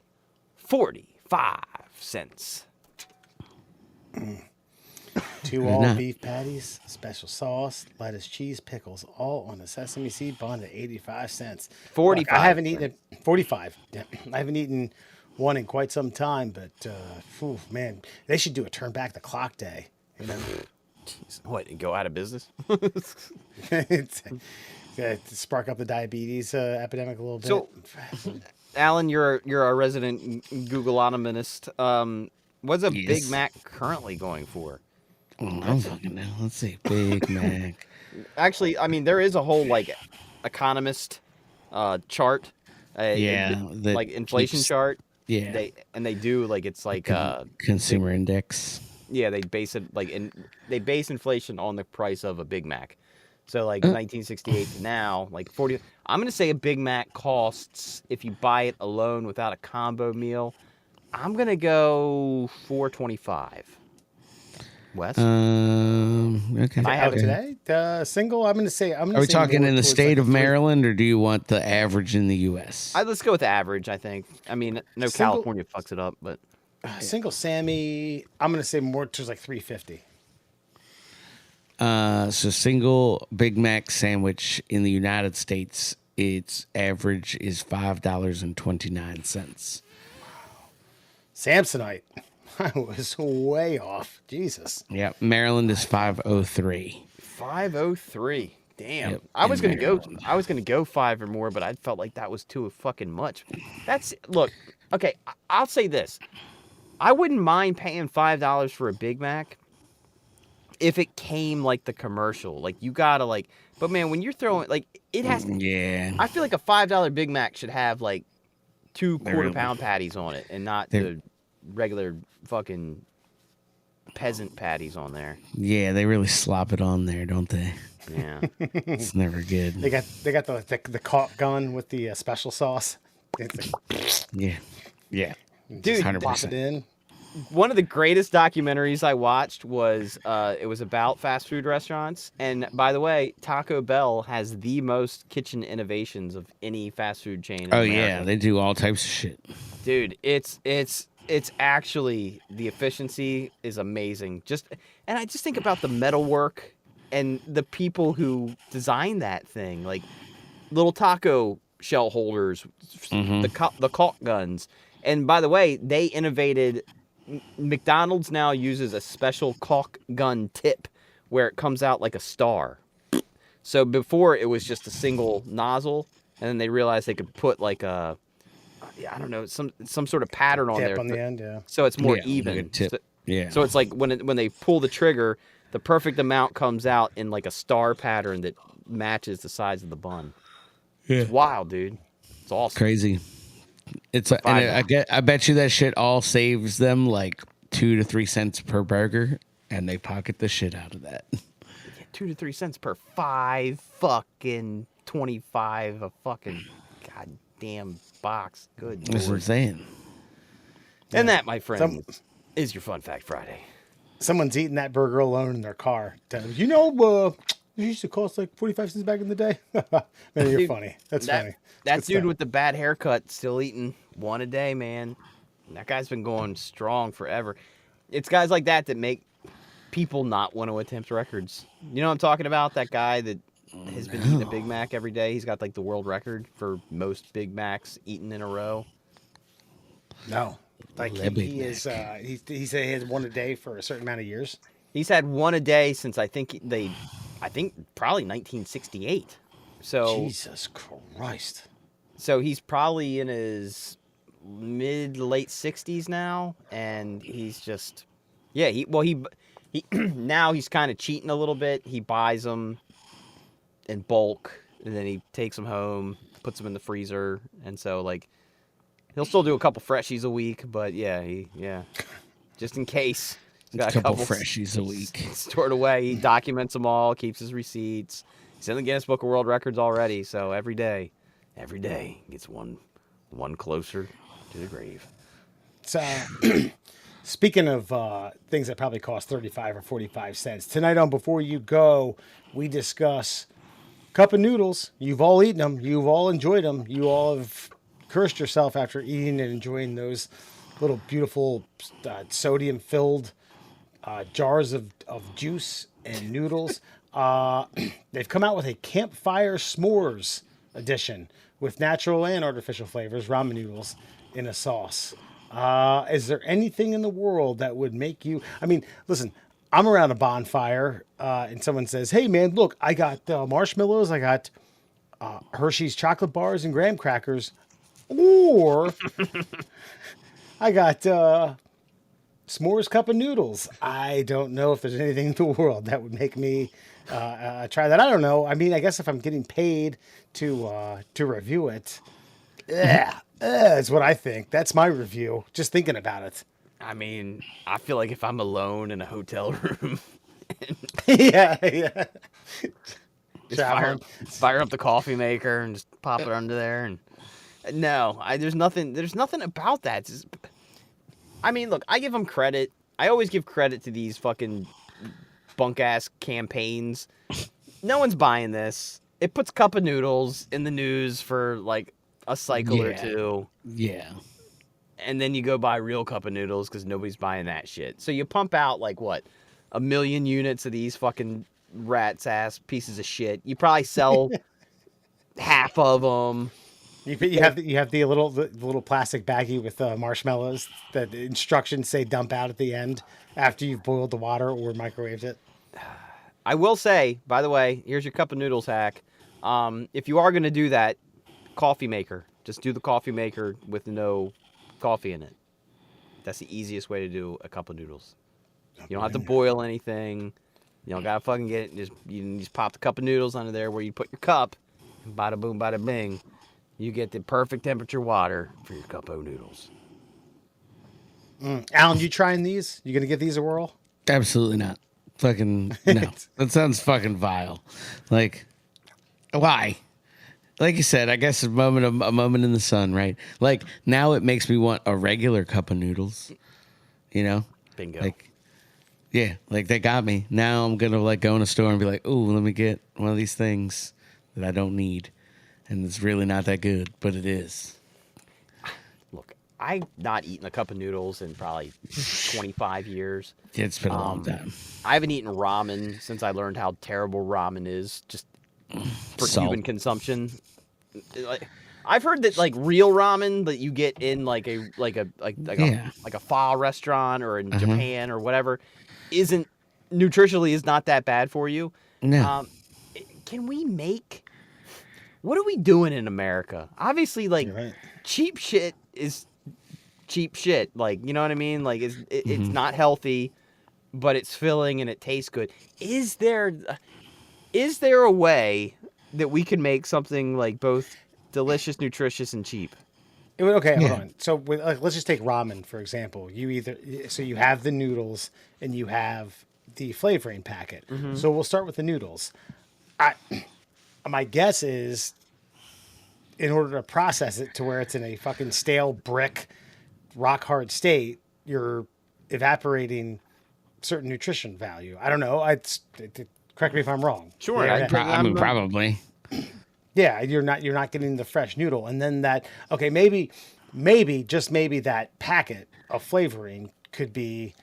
45 cents. 2 all-beef patties, special sauce, lettuce, cheese, pickles, all on a sesame seed bun at 85 cents. 45. Look, I haven't eaten it. 45. Yeah, I haven't eaten one in quite some time, but man, they should do a turn back the clock day. What? And go out of business? It's, to spark up the diabetes epidemic a little bit. So, Alan, you're a resident Googleonomist. What's a Big Yes. Mac currently going for? I don't fucking know. Let's see. Big Mac. Actually, I mean, there is a whole like economist chart. Yeah, that like inflation keeps- chart. Yeah. They do like it's like Consumer index. yeah, they base it like they base inflation on the price of a Big Mac. So like 1968 to now, like 40. I'm gonna say a Big Mac costs, if you buy it alone without a combo meal, I'm gonna go $4.25. Wes, Okay. I have okay. Today, the single. I'm gonna say. Are we talking in the state of Maryland, or do you want the average in the U.S.? let's go with average. I think. I mean, no, Single- California fucks it up, but Single Sammy. I'm gonna say more towards like 350. So single Big Mac sandwich in the United States, its average is $5.29. Samsonite. I was way off. Jesus. Yeah, Maryland is 503. 503. Damn. Yep, I was in gonna go. Maryland. I was gonna go 5 or more, but I felt like that was too fucking much. That's look. Okay, I'll say this. I wouldn't mind paying $5 for a Big Mac if it came like the commercial. Like you gotta like. But man, when you're throwing like it has. Yeah. I feel like a $5 Big Mac should have like 2 They're- quarter-pound patties on it, and not They're- the regular fucking peasant patties on there. Yeah, they really slop it on there, don't they? Yeah. It's never good. They got the caulk gun with the special sauce. It's like, Yeah. Yeah. Dude, 100%. pop it in. One of the greatest documentaries I watched was it was about fast food restaurants. And by the way, Taco Bell has the most kitchen innovations of any fast food chain in Oh, America. yeah. They do all types of shit. Dude, it's actually, the efficiency is amazing. And I just think about the metalwork and the people who designed that thing, like little taco shell holders, the caulk guns. And by the way, they innovated. McDonald's now uses a special caulk gun tip where it comes out like a star. So before it was just a single nozzle, and then they realized they could put like a, I don't know, some sort of pattern on Tip there, on the end, yeah. so it's more Yeah, even. like a tip. So, Yeah. so it's like when they pull the trigger, the perfect amount comes out in like a star pattern that matches the size of the bun. Yeah. It's wild, dude. It's awesome. Crazy. It's I bet you that shit all saves them like 2 to 3 cents per burger, and they pocket the shit out of that. 2 to 3 cents per 5 fucking 25 a fucking goddamn box. Good That's what I'm lord. saying. And that, my friends, is your Fun Fact Friday. Someone's eating that burger alone in their car. You know, it used to cost like 45 cents back in the day. Man, you're Dude, funny. That's that, funny. That Good dude stuff. with the bad haircut still eating one a day, man. That guy's been going strong forever. It's guys like that that make people not want to attempt records. You know what I'm talking about? That guy that has been eating a Big Mac every day. He's got like the world record for most Big Macs eaten in a row. No. Like Le Big he is, he said he has one a day for a certain amount of years. He's had one a day since I think probably 1968. So Jesus Christ. So he's probably in his mid late 60s now, and he's just he now he's kind of cheating a little bit. He buys them in bulk, and then he takes them home, puts them in the freezer, and so like he'll still do a couple freshies a week, but just in case. He's got A couple freshies a week. stored away. He documents them all, keeps his receipts. He's in the Guinness Book of World Records already, so every day gets one closer to the grave. So, speaking of things that probably cost 35 or 45 cents, tonight on Before You Go, we discuss cup of noodles. You've all eaten them. You've all enjoyed them. You all have cursed yourself after eating and enjoying those little beautiful sodium-filled jars of juice and noodles. They've come out with a campfire s'mores edition with natural and artificial flavors, ramen noodles in a sauce. Is there anything in the world that would make you? I mean, listen, I'm around a bonfire and someone says, "Hey man, look, I got marshmallows, I got Hershey's chocolate bars and graham crackers, or I got s'mores cup of noodles." I don't know if there's anything in the world that would make me try that. I don't know. I mean, I guess if I'm getting paid to review it, yeah, that's what I think. That's my review. Just thinking about it. I mean, I feel like if I'm alone in a hotel room, yeah. just fire up the coffee maker and just pop it under there. And no, there's nothing about that. It's just, I mean, look, I give them credit. I always give credit to these fucking bunk ass campaigns. No one's buying this. It puts Cup of Noodles in the news for like a cycle or two. Yeah. And then you go buy real Cup of Noodles because nobody's buying that shit. So you pump out like what, 1 million units of these fucking rat's ass pieces of shit. You probably sell half of them. You have the little plastic baggie with marshmallows that the instructions say dump out at the end after you've boiled the water or microwaved it. I will say, by the way, here's your Cup of Noodles hack. If you are going to do that, coffee maker. Just do the coffee maker with no coffee in it. That's the easiest way to do a Cup of Noodles. You don't have to boil anything. You don't gotta fucking get it. You just pop the Cup of Noodles under there where you put your cup. And bada boom, bada bing. You get the perfect temperature water for your Cup of Noodles. Alan, you trying these? You gonna give these a whirl? Absolutely not. Fucking no. That sounds fucking vile. Like, why? Like you said, I guess a moment in the sun, right? Like now it makes me want a regular cup of noodles. You know? Bingo. Like, yeah, like they got me. Now I'm gonna like go in a store and be like, "Ooh, let me get one of these things that I don't need," and it's really not that good, but it is. Look, I've not eaten a cup of noodles in probably 25 years. Yeah, it's been a long time. I haven't eaten ramen since I learned how terrible ramen is, just for Salt. human consumption. Like, I've heard that like real ramen that you get in like a pho restaurant or in Japan or whatever isn't nutritionally is not that bad for you. No. Can we make? What are we doing in America? Obviously, like You're right. cheap shit is cheap shit. Like, you know what I mean? Like it's not healthy, but it's filling and it tastes good. Is there a way that we can make something like both delicious, nutritious, and cheap? Okay, hold Yeah. on. So let's just take ramen for example. You have the noodles and you have the flavoring packet. So we'll start with the noodles. My guess is, in order to process it to where it's in a fucking stale brick, rock hard state, you're evaporating certain nutrition value. I don't know. Correct me if I'm wrong. Sure, Yeah, I mean, probably. yeah, you're not getting the fresh noodle, and then maybe just maybe that packet of flavoring could be,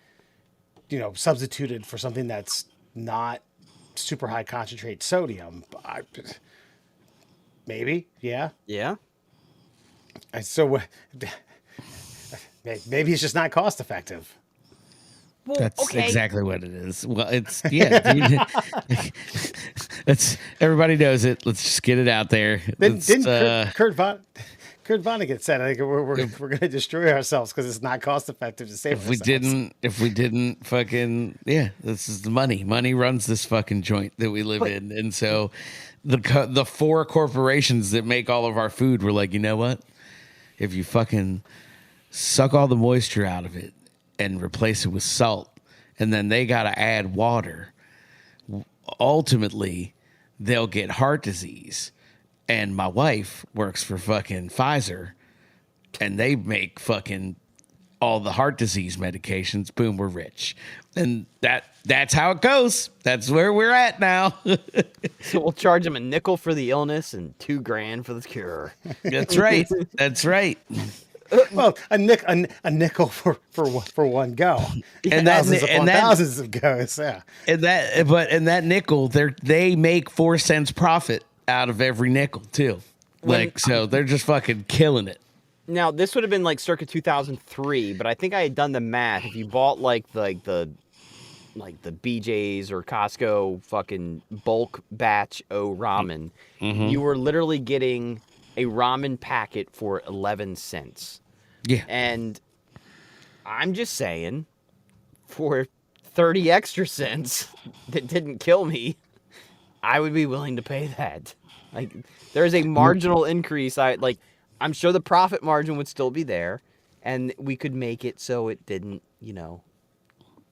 substituted for something that's not super high concentrate sodium. Maybe, yeah. Yeah. So maybe it's just not cost effective. Well, That's okay. exactly what it is. Well, it's it's everybody knows it. Let's just get it out there. Didn't Kurt Vonnegut said, I think we're going to destroy ourselves because it's not cost effective to save if we didn't fucking this is the money. Money runs this fucking joint that we live in, and so the four corporations that make all of our food were like, you know what? If you fucking suck all the moisture out of it and replace it with salt, and then they got to add water, ultimately they'll get heart disease. And my wife works for fucking Pfizer, and they make fucking all the heart disease medications. Boom, we're rich. And that's how it goes. That's where we're at now. So we'll charge them a nickel for the illness and $2,000 for the cure. That's right. That's right. Well, a nickel for one go, And thousands of goes. Yeah, and that nickel, they make 4 cents profit out of every nickel too. So they're just fucking killing it. Now, this would have been like circa 2003, but I think I had done the math. If you bought like the like the BJ's or Costco fucking bulk batch O ramen, you were literally getting a ramen packet for 11 cents. Yeah. And I'm just saying, for 30 extra cents that didn't kill me, I would be willing to pay that. Like, there's a marginal increase. I'm sure the profit margin would still be there, and we could make it so it didn't,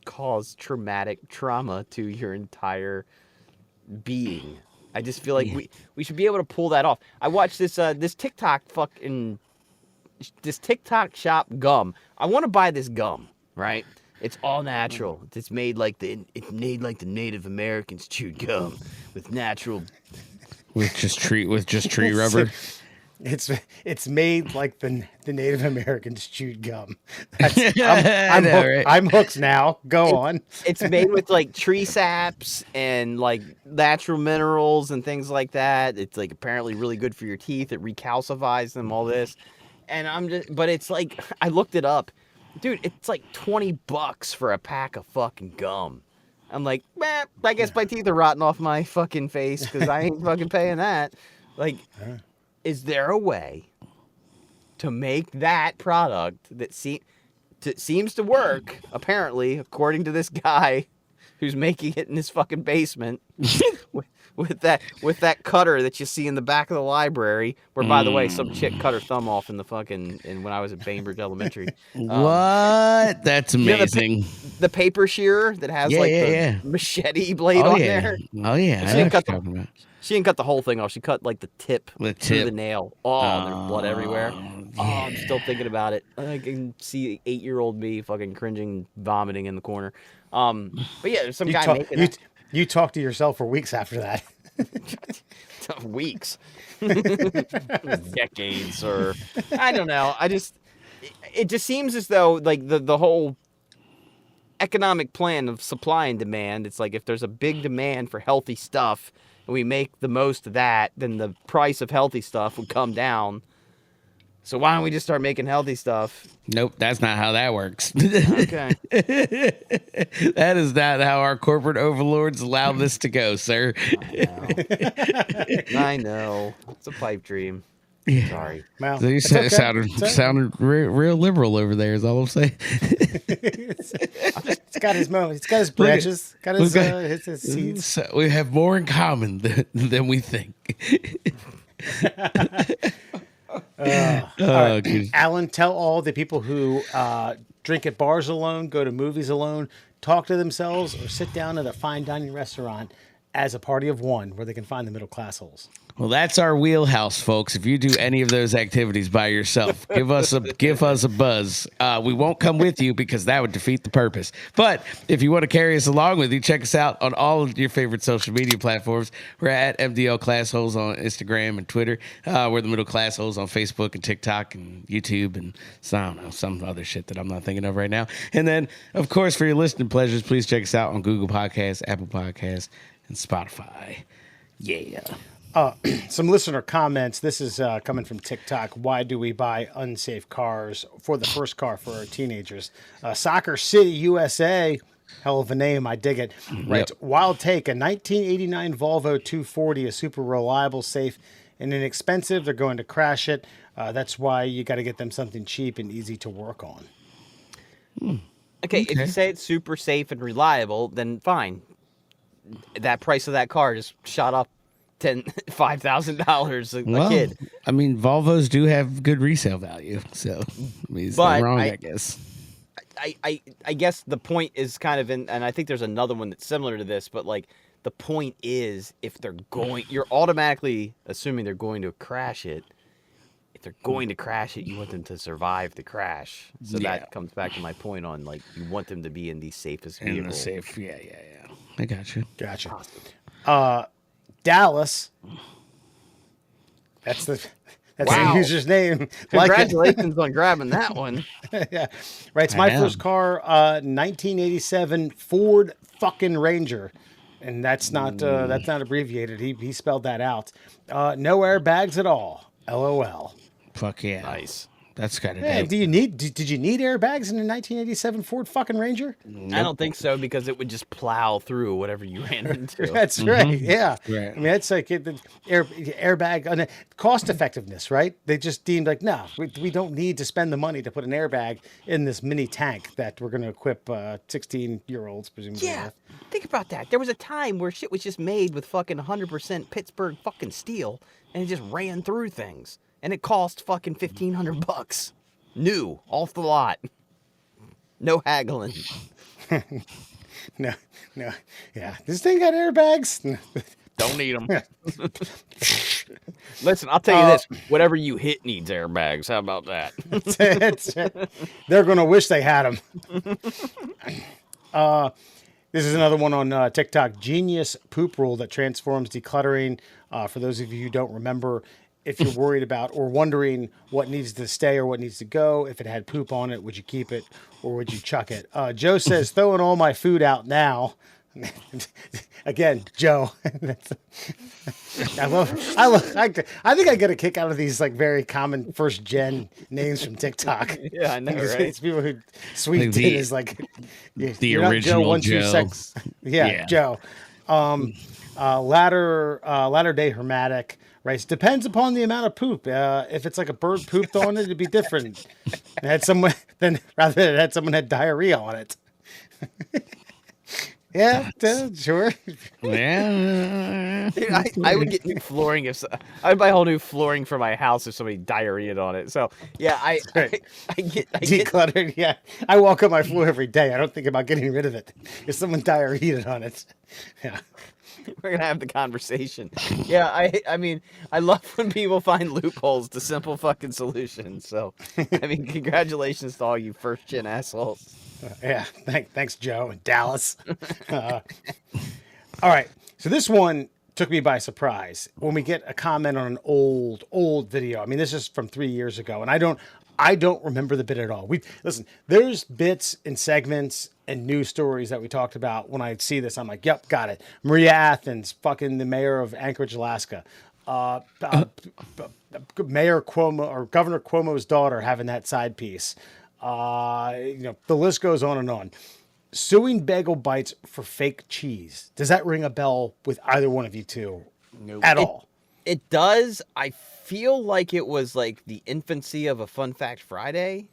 cause trauma to your entire being. I just feel like we should be able to pull that off. I watched this TikTok shop gum. I want to buy this gum, right? It's all natural. It's made like the Native Americans chewed gum with natural With just tree rubber. It's made like the Native Americans chewed gum. I'm know, right? I'm hooked now. Go on. It's made with like tree saps and like natural minerals and things like that. It's like apparently really good for your teeth. It recalcifies them, all this. And but it's like, I looked it up. Dude, it's like $20 for a pack of fucking gum. I'm like, I guess my teeth are rotting off my fucking face because I ain't fucking paying that. Like, is there a way to make that product that seems to work, apparently, according to this guy who's making it in his fucking basement with that cutter that you see in the back of the library, where, by the way, some chick cut her thumb off in when I was at Bainbridge Elementary. What? That's amazing. The paper shearer that has the machete blade on there. Oh yeah, I know what you're talking about. She didn't cut the whole thing off. She cut like the tip through the nail. Oh, there's blood everywhere. Yeah. Oh, I'm still thinking about it. I can see 8-year-old me fucking cringing, vomiting in the corner. But yeah, there's some guy making that. You talk to yourself for weeks after that. Weeks. Decades, or I don't know. It just seems as though like the whole economic plan of supply and demand, it's like if there's a big demand for healthy stuff and we make the most of that, then the price of healthy stuff would come down. So why don't we just start making healthy stuff? Nope, that's not how that works. Okay. That is not how our corporate overlords allow this to go, sir. I know. It's a pipe dream. Yeah. Sorry. Well, So you it's okay. sounded real liberal over there, is all I'm saying. It's got his moments. It's got his branches. Got his his seeds. So we have more in common than we think. Good. Alan, tell all the people who drink at bars alone, go to movies alone, talk to themselves, or sit down at a fine dining restaurant as a party of one where they can find the middle class holes. Well, that's our wheelhouse, folks. If you do any of those activities by yourself, give us a buzz. We won't come with you because that would defeat the purpose. But if you want to carry us along with you, check us out on all of your favorite social media platforms. We're at MDL Class Holes on Instagram and Twitter. We're the Middle Class Holes on Facebook and TikTok and YouTube and some other shit that I'm not thinking of right now. And then, of course, for your listening pleasures, please check us out on Google Podcasts, Apple Podcasts, and Spotify. Yeah. Some listener comments. This is coming from TikTok. Why do we buy unsafe cars for the first car for our teenagers? Soccer City, USA. Hell of a name. I dig it. Right. Wild take. A 1989 Volvo 240 is super reliable, safe, and inexpensive. They're going to crash it. That's why you got to get them something cheap and easy to work on. Okay, if you say it's super safe and reliable, then fine. That price of that car just shot up $5,000 a kid. I mean, Volvos do have good resale value, so he's not wrong, I guess. I guess the point is kind of and I think there's another one that's similar to this, but like the point is if you're automatically assuming they're going to crash it. If they're going to crash it, you want them to survive the crash. So that comes back to my point on like you want them to be in the safest vehicle. In the safe, yeah. I got you. Gotcha. Dallas. That's the user's name. Congratulations on grabbing that one. Yeah. Right. It's my first car, 1987 Ford fucking Ranger. And that's not abbreviated. He spelled that out. No airbags at all. LOL. Fuck yeah. Nice. That's kind of Yeah, dope. do you need? Did you need airbags in a 1987 Ford fucking Ranger? I don't think so because it would just plow through whatever you ran into. That's right. Yeah. Right. I mean, that's like the airbag and cost effectiveness, right? They just deemed like, no, we don't need to spend the money to put an airbag in this mini tank that we're going to equip 16-year-olds presumably Yeah, with. think about that. There was a time where shit was just made with fucking 100% Pittsburgh fucking steel, and it just ran through things, and it cost fucking $1,500, new, off the lot, no haggling. No, yeah. This thing got airbags. Don't need them. Listen, I'll tell you this: whatever you hit needs airbags. How about that? They're going to wish they had them. This is another one on TikTok. Genius poop rule that transforms decluttering. For those of you who don't remember, if you're worried about or wondering what needs to stay or what needs to go, if it had poop on it, would you keep it or would you chuck it? Joe says, throwing all my food out now. Again, Joe. I think I get a kick out of these like very common first gen names from TikTok. Yeah, I know, right? It's people who sweet Like the- is like the you're not original Joe 1 2 Joe. 6. Yeah, Joe. Latter day hermetic. Right. Depends upon the amount of poop. If it's like a bird pooped on it, it'd be different. It had someone then rather than it had someone had diarrhea on it. Yeah, sure. Yeah. Dude, I would get new flooring I'd buy a whole new flooring for my house if somebody diarrheaed on it. So yeah, I get Decluttered. Yeah, I walk up my floor every day. I don't think about getting rid of it. If someone diarrheaed on it, yeah. we're gonna have the conversation. Yeah, I mean I love when people find loopholes to simple fucking solutions. So I mean congratulations to all you first gen assholes. Yeah, thanks, Joe in Dallas. All right, so this one took me by surprise when we get a comment on an old video. I mean, this is from 3 years ago, and I don't remember the bit at all. Listen, there's bits and segments and news stories that we talked about. When I see this, I'm like, yep, got it. Maria Athens, fucking the mayor of Anchorage, Alaska. Mayor Cuomo or Governor Cuomo's daughter having that side piece. The list goes on and on. Suing Bagel Bites for fake cheese. Does that ring a bell with either one of you two at all? It does. I feel like it was like the infancy of a Fun Fact Friday.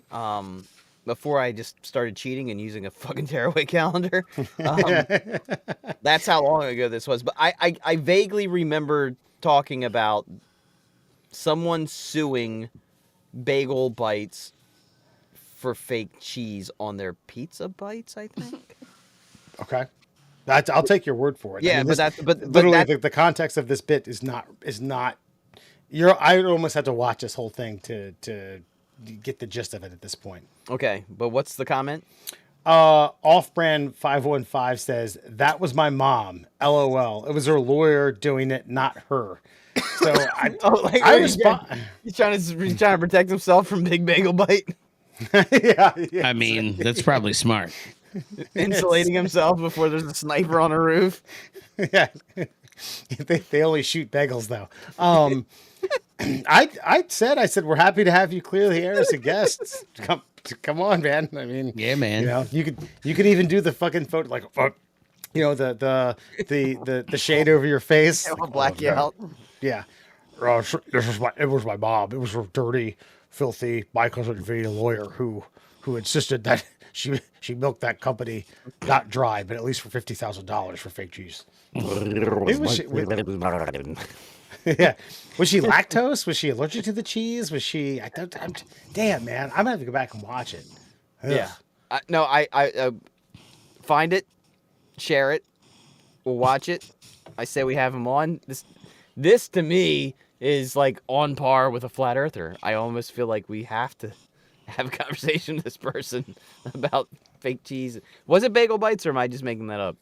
Before I just started cheating and using a fucking tearaway calendar. That's how long ago this was. But I vaguely remember talking about someone suing Bagel Bites for fake cheese on their pizza bites, I think. Okay. I'll take your word for it. Yeah, I mean, but literally the context of this bit is not I almost had to watch this whole thing to get the gist of it at this point. okay, but what's the comment? Off-brand 515 says that was my mom. LOL. It was her lawyer doing it, not her. So I respond. He's trying to protect himself from Big Bagel Bite, yeah. I mean, that's probably smart. insulating himself before there's a sniper on a roof. Yeah. They only shoot bagels though. I said we're happy to have you clear the air as a guest. Come on, man. I mean, Yeah, man. you could even do the fucking photo like the shade over your face. I'll black you out. Yeah. It was my mom. It was her dirty, filthy, my cousin Vinny, lawyer who insisted that she milked that company not dry, but at least for $50,000 for fake cheese. Yeah. Was she lactose? Was she allergic to the cheese? Was she? Damn, man. I'm gonna have to go back and watch it. Ugh. Yeah. I find it, share it, we'll watch it. I say we have him on. This to me is like on par with a flat earther. I almost feel like we have to have a conversation with this person about fake cheese. Was it Bagel Bites or am I just making that up?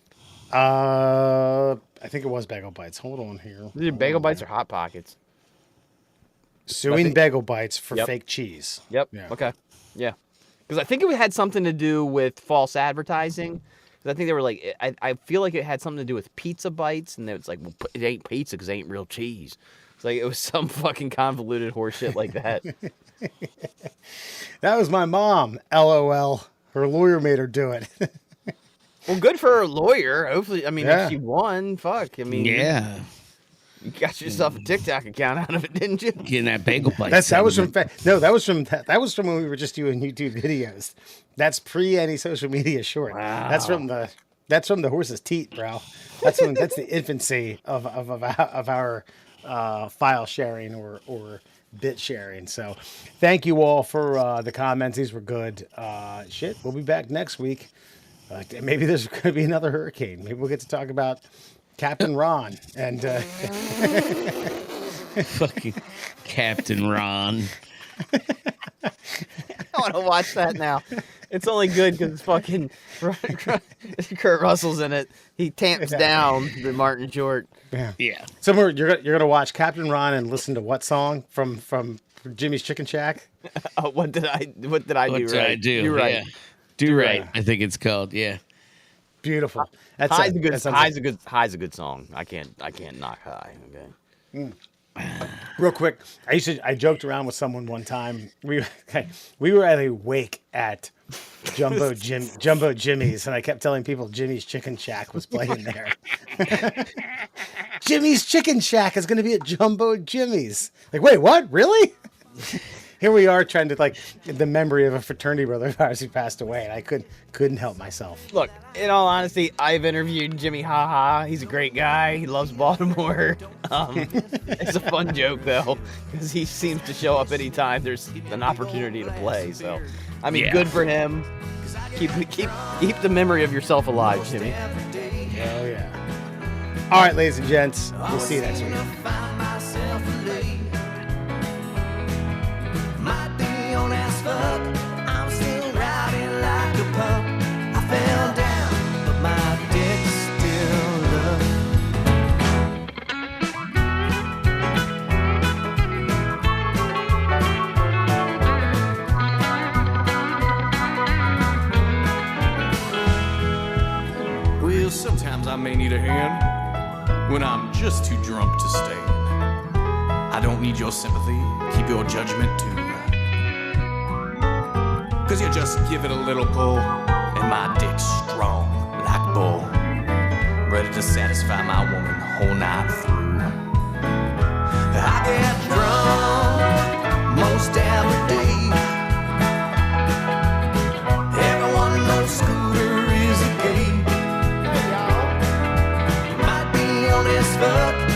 I think it was Bagel Bites. Hold on here. Either Bagel Bites or Hot Pockets. Suing Bagel Bites for Yep. fake cheese. Yep. Yeah. Okay. Yeah. Because I think it had something to do with false advertising. 'Cause I think they were like, I feel like it had something to do with pizza bites, and it's like, well, it ain't pizza because it ain't real cheese. It's like it was some fucking convoluted horseshit like that. That was my mom. LOL. Her lawyer made her do it. Well, good for her lawyer. Hopefully, I mean, Yeah. if she won, fuck. I mean, Yeah. you got yourself a TikTok account out of it, didn't you? Getting that bagel bite. That was from settlement. that was from when we were just doing YouTube videos. That's pre any social media short. That's from the horse's teat, bro. That's the infancy of our file sharing or bit sharing. So thank you all for the comments. These were good. Shit, we'll be back next week. Maybe there's going to be another hurricane. Maybe we'll get to talk about Captain Ron and Fucking Captain Ron. I want to watch that now. It's only good because it's fucking Kurt Russell's in it. He tamps down the Martin Short. Yeah. somewhere you're gonna watch Captain Ron and listen to what song from Jimmy's Chicken Shack? What did I do What right? did I do? You're right. Yeah. Do right. right. I think it's called. Yeah. Beautiful. That's High's a good. that sounds High's a good song. I can't knock High. Okay. Real quick, I joked around with someone one time. We were at a wake at Jumbo Jimmy's, and I kept telling people Jimmy's Chicken Shack was playing there. Jimmy's Chicken Shack is going to be at Jumbo Jimmy's. Like, wait, what? Really? Here we are trying to the memory of a fraternity brother of ours who passed away, and I couldn't help myself. Look, in all honesty, I've interviewed Jimmy Haha. He's a great guy. He loves Baltimore. It's a fun joke though, because he seems to show up anytime there's an opportunity to play. So, I mean, Yeah. good for him. Keep the memory of yourself alive, Jimmy. Oh yeah. All right, ladies and gents, we'll see you next week. Find myself late. Might be on as fuck. I'm still riding like a pup. I fell down, but my dick's still up. Well, sometimes I may need a hand when I'm just too drunk to stand. I don't need your sympathy, keep your judgment too. 'Cause you just give it a little pull, and my dick's strong like bull, ready to satisfy my woman whole night through. I get drunk most every day. Everyone knows Scooter is a gay. Might be on his fuck.